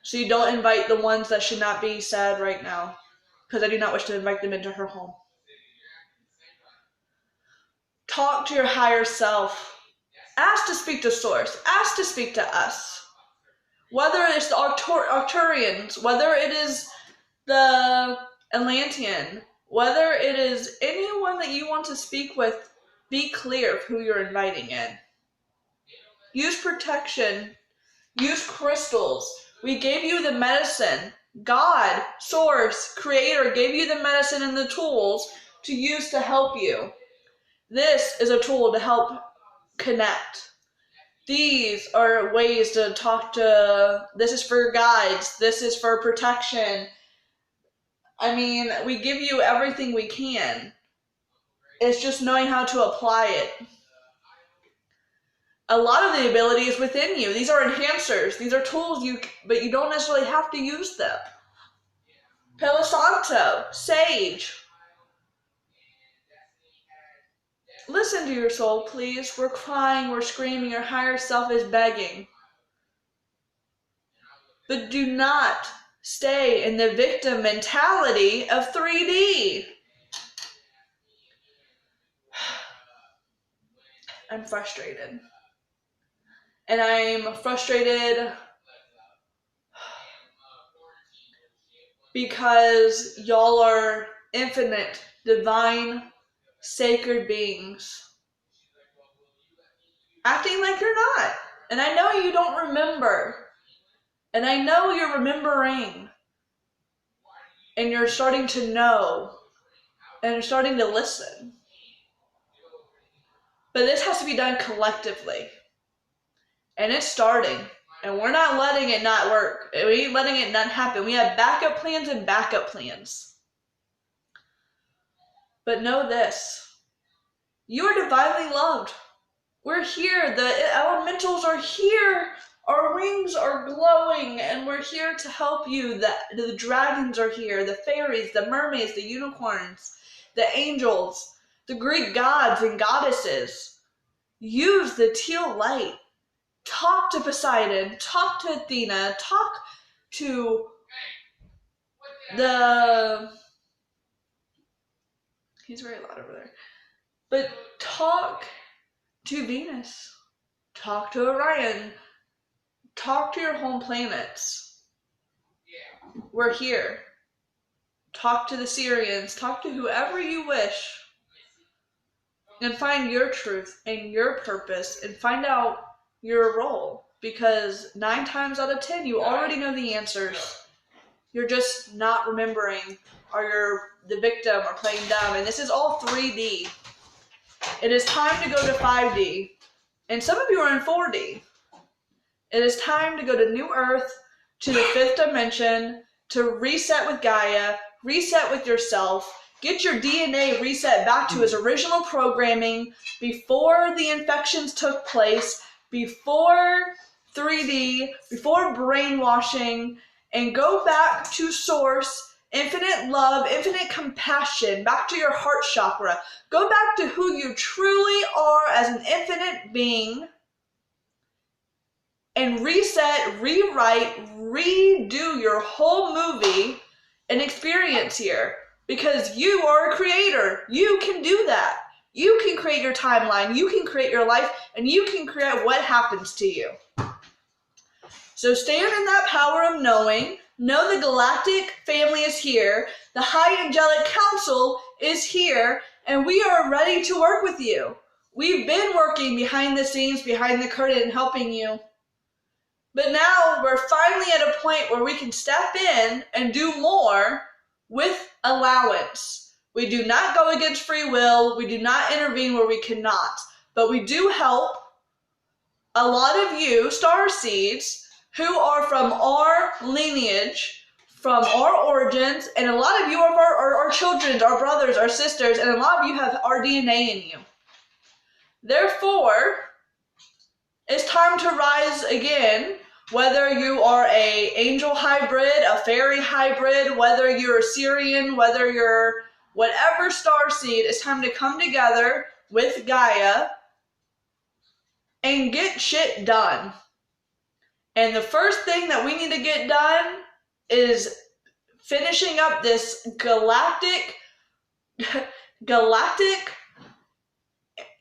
So you don't invite the ones that should not be said right now. Because I do not wish to invite them into her home. Talk to your higher self. Ask to speak to Source. Ask to speak to us. Whether it's the Arcturians, whether it is the Atlantean, whether it is anyone that you want to speak with, be clear of who you're inviting in. Use protection. Use crystals. We gave you the medicine. God, Source, Creator gave you the medicine and the tools to use to help you. This is a tool to help connect. These are ways to talk to, this is for guides, this is for protection. I mean, we give you everything we can. It's just knowing how to apply it. A lot of the ability is within you. These are enhancers. These are tools, but you don't necessarily have to use them. Palo Santo, sage. Listen to your soul, please. We're crying, we're screaming, your higher self is begging. But do not stay in the victim mentality of 3D. I'm frustrated. And I'm frustrated because y'all are infinite, divine, sacred beings acting like you're not. And I know you don't remember. And I know you're remembering. And you're starting to know. And you're starting to listen. But this has to be done collectively. And it's starting. And we're not letting it not work. We ain't letting it not happen. We have backup plans and backup plans. But know this. You are divinely loved. We're here. The elementals are here. Our wings are glowing. And we're here to help you. The dragons are here. The fairies, the mermaids, the unicorns, the angels, the Greek gods and goddesses. Use the teal light. Talk to Poseidon, talk to Athena, talk to he's very loud over there, but talk to Venus, talk to Orion, talk to your home planets. We're here. Talk to the Syrians, talk to whoever you wish, and find your truth and your purpose and find out your role, because 9 times out of 10 you already know the answers. You're just not remembering, or you're the victim or playing dumb. And this is all 3D. It is time to go to 5D. And some of you are in 4D. It is time to go to New Earth, to the 5th dimension, to reset with Gaia, reset with yourself, get your DNA reset back to its original programming before the infections took place, before 3D, before brainwashing, and go back to source, infinite love, infinite compassion, back to your heart chakra. Go back to who you truly are as an infinite being, and reset, rewrite, redo your whole movie and experience here. Because you are a creator. You can do that. You can create your timeline. You can create your life. And you can create what happens to you. So stand in that power of knowing. Know the galactic family is here. The high angelic council is here. And we are ready to work with you. We've been working behind the scenes, behind the curtain, helping you. But now we're finally at a point where we can step in and do more with allowance. We do not go against free will. We do not intervene where we cannot. But we do help a lot of you, star seeds, who are from our lineage, from our origins, and a lot of you are our children, our brothers, our sisters, and a lot of you have our DNA in you. Therefore, it's time to rise again. Whether you are an angel hybrid, a fairy hybrid, whether you're a Syrian, whether you're whatever star seed, it's time to come together with Gaia and get shit done. And the first thing that we need to get done is finishing up this galactic,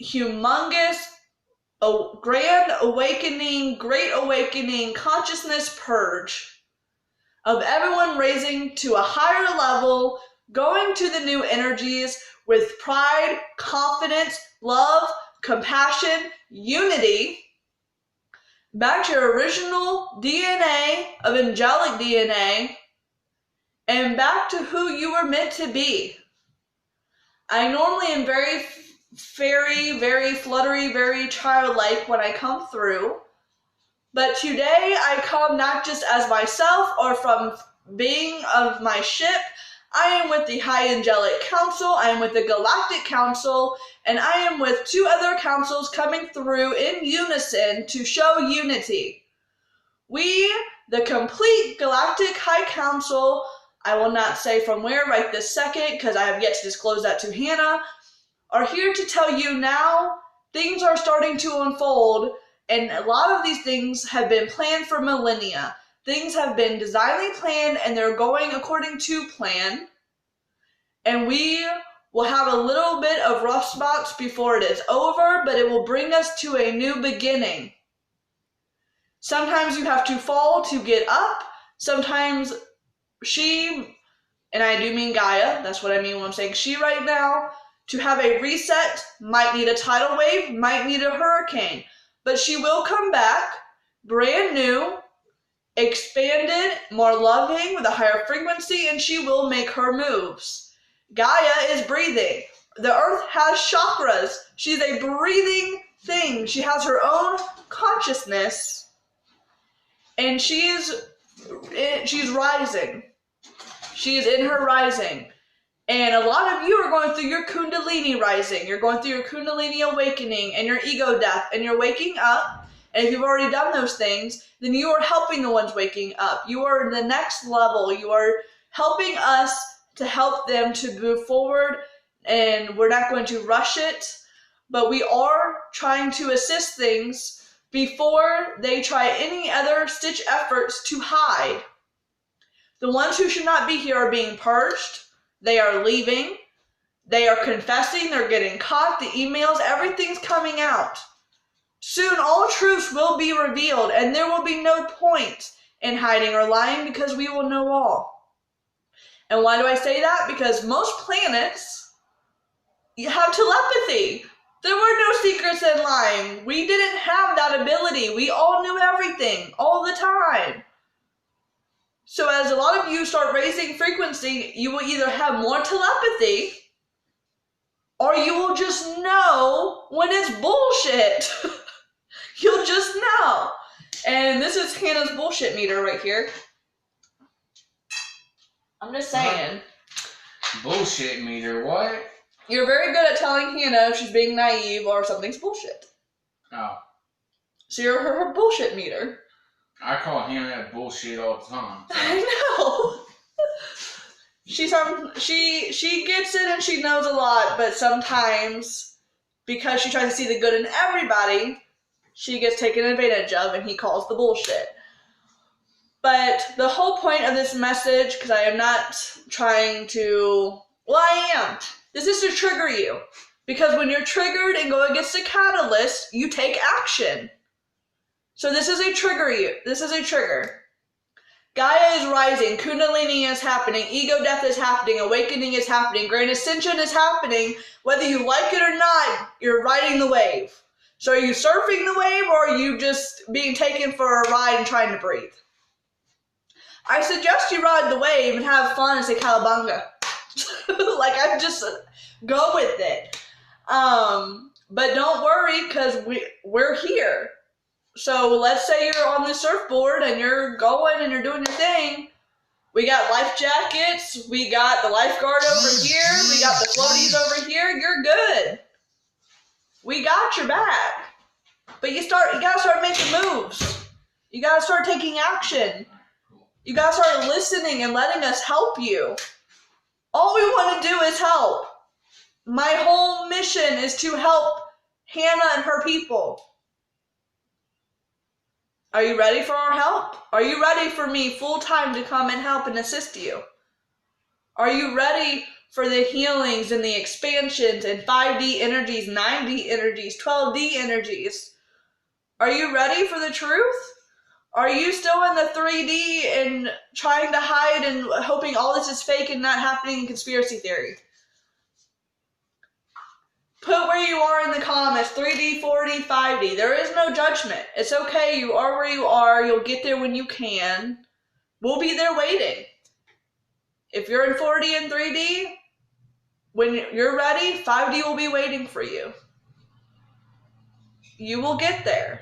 humongous, grand awakening, great awakening, consciousness purge of everyone raising to a higher level, going to the new energies with pride, confidence, love, compassion, unity, back to your original DNA of angelic DNA, and back to who you were meant to be. I normally am very fairy, very fluttery, very childlike when I come through. But today I come not just as myself or from being of my ship. I am with the High Angelic Council, I am with the Galactic Council, and I am with 2 other councils coming through in unison to show unity. We, the complete Galactic High Council, I will not say from where right this second because I have yet to disclose that to Hannah, are here to tell you now things are starting to unfold, and a lot of these things have been planned for millennia. Things have been designedly planned, and they're going according to plan. And we will have a little bit of rough spots before it is over, but it will bring us to a new beginning. Sometimes you have to fall to get up. Sometimes she, and I do mean Gaia, that's what I mean when I'm saying she right now, to have a reset, might need a tidal wave, might need a hurricane, but she will come back brand new, expanded, more loving, with a higher frequency, and she will make her moves. Gaia is breathing. The earth has chakras. She's a breathing thing. She has her own consciousness, and she's rising. She is in her rising. And a lot of you are going through your Kundalini rising. You're going through your Kundalini awakening and your ego death, and you're waking up. And if you've already done those things, then you are helping the ones waking up. You are in the next level. You are helping us to help them to move forward, and we're not going to rush it, but we are trying to assist things before they try any other stitch efforts to hide. The ones who should not be here are being purged. They are leaving. They are confessing. They're getting caught. The emails, everything's coming out. Soon all truths will be revealed, and there will be no point in hiding or lying because we will know all. And why do I say that? Because most planets have telepathy. There were no secrets in lying. We didn't have that ability. We all knew everything all the time. So as a lot of you start raising frequency, you will either have more telepathy, or you will just know when it's bullshit. You'll just know. And this is Hannah's bullshit meter right here. I'm just saying. Bullshit meter, what? You're very good at telling Hannah if she's being naive or something's bullshit. Oh. So you're her bullshit meter. I call Hannah bullshit all the time. So. I know. She gets it and she knows a lot, but sometimes because she tries to see the good in everybody, she gets taken advantage of and he calls the bullshit. But the whole point of this message, because I am not trying to, well, I am. This is to trigger you. Because when you're triggered and go against a catalyst, you take action. So this is a trigger you. This is a trigger. Gaia is rising. Kundalini is happening. Ego death is happening. Awakening is happening. Grand ascension is happening. Whether you like it or not, you're riding the wave. So are you surfing the wave, or are you just being taken for a ride and trying to breathe? I suggest you ride the wave and have fun and say cowabunga. Like, I just go with it. But don't worry, because we're here. So let's say you're on the surfboard and you're going and you're doing your thing. We got life jackets. We got the lifeguard over here. We got the floaties over here. You're good. We got your back. But you gotta start making moves. You gotta start taking action. You gotta start listening and letting us help you. All we want to do is help. My whole mission is to help Hannah and her people. Are you ready for our help? Are you ready for me full-time to come and help and assist you? Are you ready for the healings and the expansions and 5D energies, 9D energies, 12D energies? Are you ready for the truth? Are you still in the 3D and trying to hide and hoping all this is fake and not happening in conspiracy theory? Put where you are in the comments, 3D, 4D, 5D. There is no judgment. It's okay. You are where you are. You'll get there when you can. We'll be there waiting. If you're in 4D and 3D, when you're ready, 5D will be waiting for you. You will get there.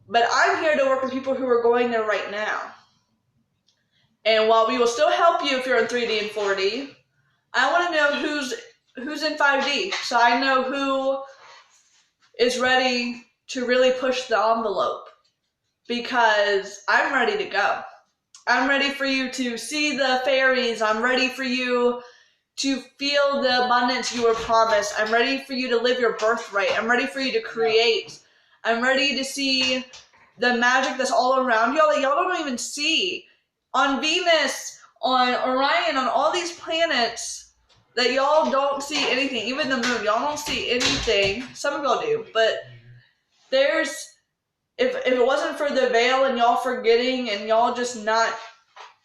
But I'm here to work with people who are going there right now. And while we will still help you if you're in 3D and 4D, I want to know who's in 5D, so I know who is ready to really push the envelope, because I'm ready to go. I'm ready for you to see the fairies. I'm ready for you to feel the abundance you were promised. I'm ready for you to live your birthright. I'm ready for you to create. I'm ready to see the magic that's all around y'all that y'all don't even see. On Venus, on Orion, on all these planets that y'all don't see anything. Even the moon, y'all don't see anything. Some of y'all do, but there's, if it wasn't for the veil and y'all forgetting and y'all just not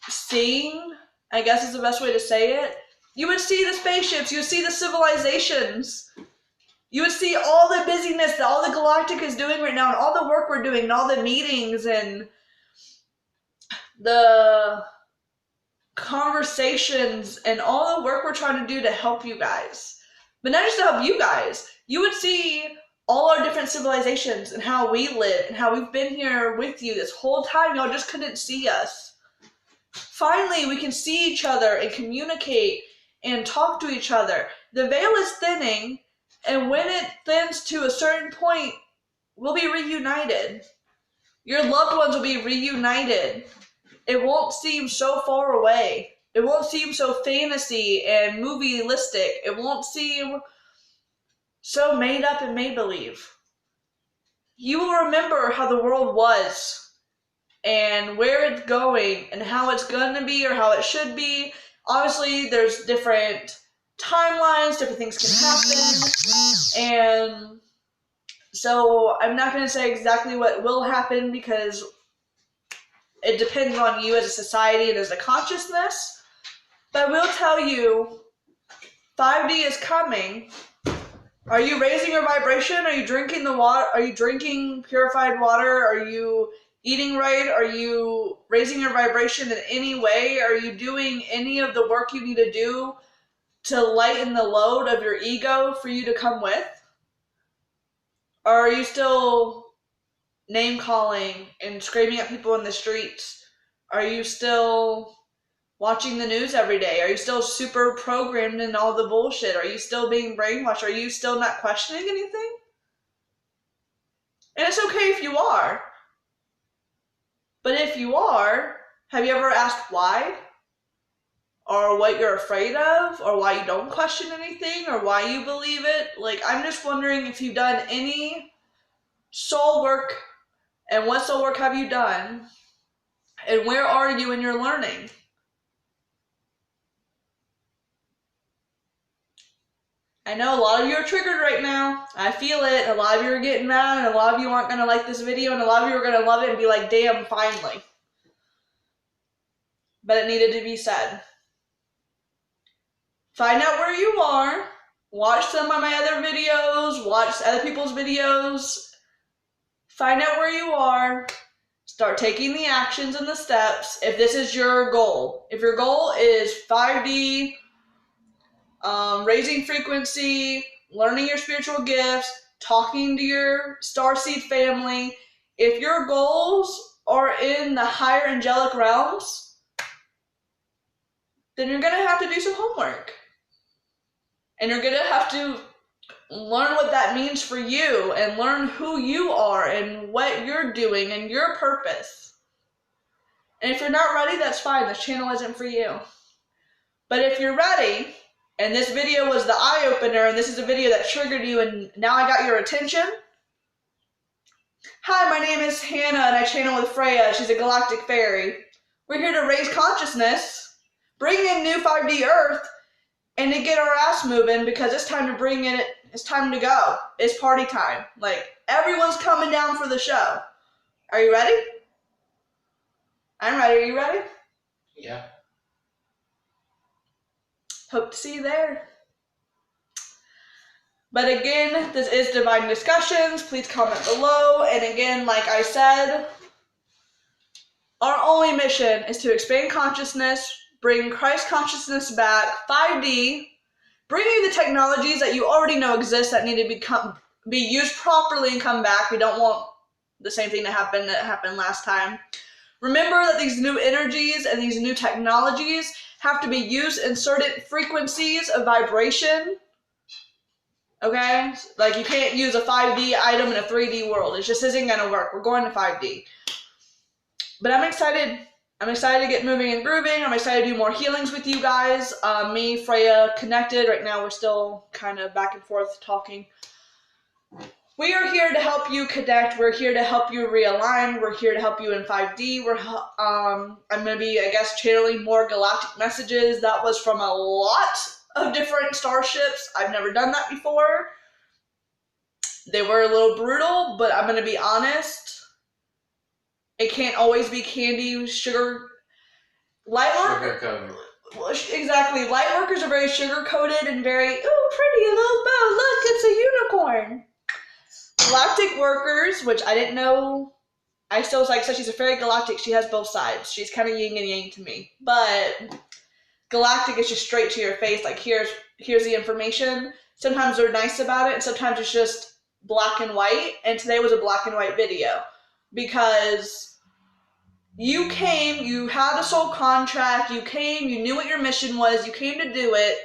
seeing, I guess is the best way to say it, you would see the spaceships, you would see the civilizations, you would see all the busyness that all the Galactic is doing right now, and all the work we're doing, and all the meetings, and the conversations, and all the work we're trying to do to help you guys. But not just to help you guys, you would see all our different civilizations and how we live and how we've been here with you this whole time. Y'all just couldn't see us. Finally, we can see each other and communicate and talk to each other. The veil is thinning, and when it thins to a certain point, we'll be reunited. Your loved ones will be reunited. It won't seem so far away. It won't seem so fantasy and movie-listic. It won't seem so made up and made-believe. You will remember how the world was, and where it's going, and how it's going to be, or how it should be. Obviously, there's different timelines, different things can happen, and so I'm not going to say exactly what will happen, because it depends on you as a society and as a consciousness, but I will tell you, 5D is coming. Are you raising your vibration? Are you drinking the water? Are you drinking purified water? Are you eating right? Are you raising your vibration in any way? Are you doing any of the work you need to do to lighten the load of your ego for you to come with? Or are you still name calling and screaming at people in the streets? Are you still watching the news every day? Are you still super programmed in all the bullshit? Are you still being brainwashed? Are you still not questioning anything? And it's okay if you are. But if you are, have you ever asked why? Or what you're afraid of? Or why you don't question anything? Or why you believe it? Like, I'm just wondering if you've done any soul work, and what soul work have you done? And where are you in your learning? I know a lot of you are triggered right now. I feel it. A lot of you are getting mad, and a lot of you aren't going to like this video, and a lot of you are going to love it and be like, damn, finally. But it needed to be said. Find out where you are. Watch some of my other videos. Watch other people's videos. Find out where you are. Start taking the actions and the steps if this is your goal. If your goal is 5D, raising frequency, learning your spiritual gifts, talking to your starseed family, if your goals are in the higher angelic realms, then you're going to have to do some homework. And you're going to have to learn what that means for you, and learn who you are and what you're doing and your purpose. And if you're not ready, that's fine. This channel isn't for you. But if you're ready, and this video was the eye-opener, and this is a video that triggered you, and now I got your attention. Hi, my name is Hannah, and I channel with Freya. She's a galactic fairy. We're here to raise consciousness, bring in new 5D Earth, and to get our ass moving, because it's time to bring in it. It's time to go. It's party time. Like, everyone's coming down for the show. Are you ready? I'm ready. Are you ready? Yeah. Hope to see you there. But again, this is Divine Discussions. Please comment below. And again, like I said, our only mission is to expand consciousness, bring Christ consciousness back, 5D, bring you the technologies that you already know exist that need to be used properly and come back. We don't want the same thing that happened last time. Remember that these new energies and these new technologies have to be used in certain frequencies of vibration. Okay? Like, you can't use a 5D item in a 3D world. It just isn't going to work. We're going to 5D. But I'm excited. I'm excited to get moving and grooving. I'm excited to do more healings with you guys. Me, Freya, connected. Right now we're still kind of back and forth talking. We are here to help you connect. We're here to help you realign. We're here to help you in 5D. I'm going to be, I guess, channeling more galactic messages. That was from a lot of different starships. I've never done that before. They were a little brutal, but I'm going to be honest. It can't always be candy, sugar. Sugar-coated. Exactly. Light workers are very sugar-coated and very, ooh, pretty little bow. Look, it's a unicorn. Galactic workers, which I didn't know. I still was like, so she's a fairy galactic. She has both sides. She's kind of yin and yang to me. But galactic is just straight to your face. Like, here's the information. Sometimes they're nice about it, and sometimes it's just black and white. And today was a black and white video. Because you came, you had a soul contract, you came, you knew what your mission was, you came to do it,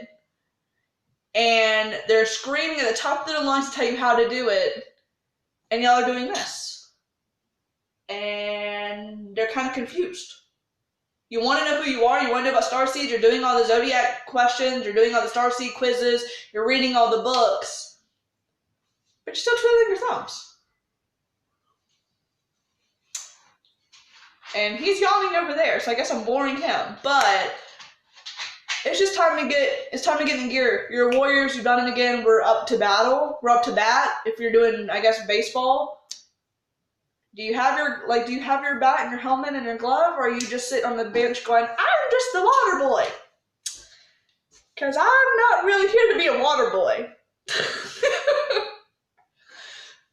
and they're screaming at the top of their lungs to tell you how to do it, and y'all are doing this. And they're kind of confused. You want to know who you are, you want to know about starseeds, you're doing all the zodiac questions, you're doing all the starseed quizzes, you're reading all the books, but you're still twiddling your thumbs. And he's yawning over there, so I guess I'm boring him. But it's just time to get in gear. You're warriors, you've done it again, we're up to battle. We're up to bat. If you're doing, I guess, baseball. Do you have your bat and your helmet and your glove, or are you just sitting on the bench going, I'm just the water boy? Because I'm not really here to be a water boy.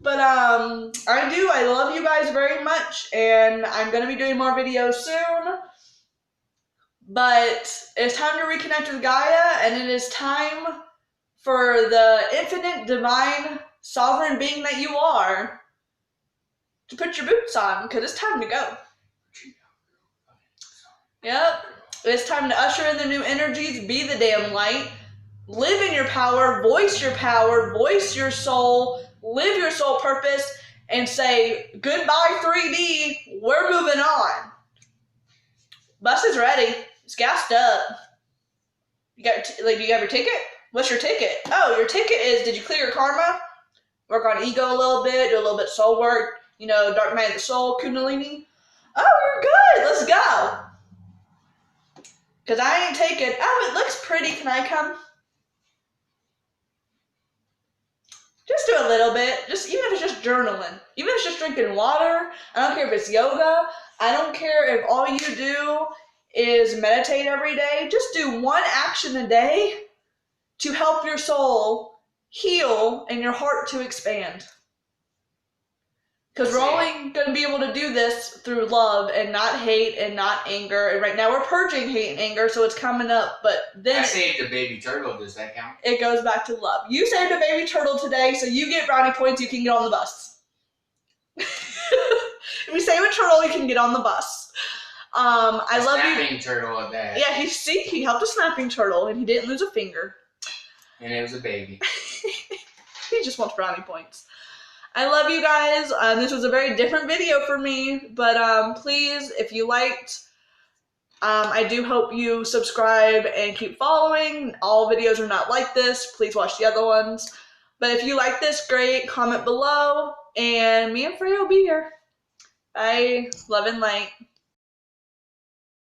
But I love you guys very much, and I'm going to be doing more videos soon. But it's time to reconnect with Gaia, and it is time for the infinite, divine, sovereign being that you are to put your boots on, because it's time to go. Yep. It's time to usher in the new energies, be the damn light, live in your power, voice your soul, live your soul purpose, and say, goodbye 3D, we're moving on. Bus is ready. It's gassed up. Do you have your ticket? What's your ticket? Oh, your ticket is, did you clear your karma? Work on ego a little bit, do a little bit of soul work, dark night of the soul, kundalini. Oh, you're good, let's go. Because I ain't taking, oh, it looks pretty, can I come? Just do a little bit, even if it's just journaling, even if it's just drinking water. I don't care if it's yoga. I don't care if all you do is meditate every day. Just do one action a day to help your soul heal and your heart to expand. Because we're only going to be able to do this through love and not hate and not anger. And right now we're purging hate and anger, so it's coming up. But then I saved a baby turtle. Does that count? It goes back to love. You saved a baby turtle today, so you get brownie points. You can get on the bus. If you save a turtle, you can get on the bus. I love you. Snapping turtle at that. Yeah, he helped a snapping turtle, and he didn't lose a finger. And it was a baby. He just wants brownie points. I love you guys. This was a very different video for me, but please, if you liked, I do hope you subscribe and keep following. All videos are not like this. Please watch the other ones. But if you like this, great. Comment below, and me and Freya will be here. Bye. Love and light.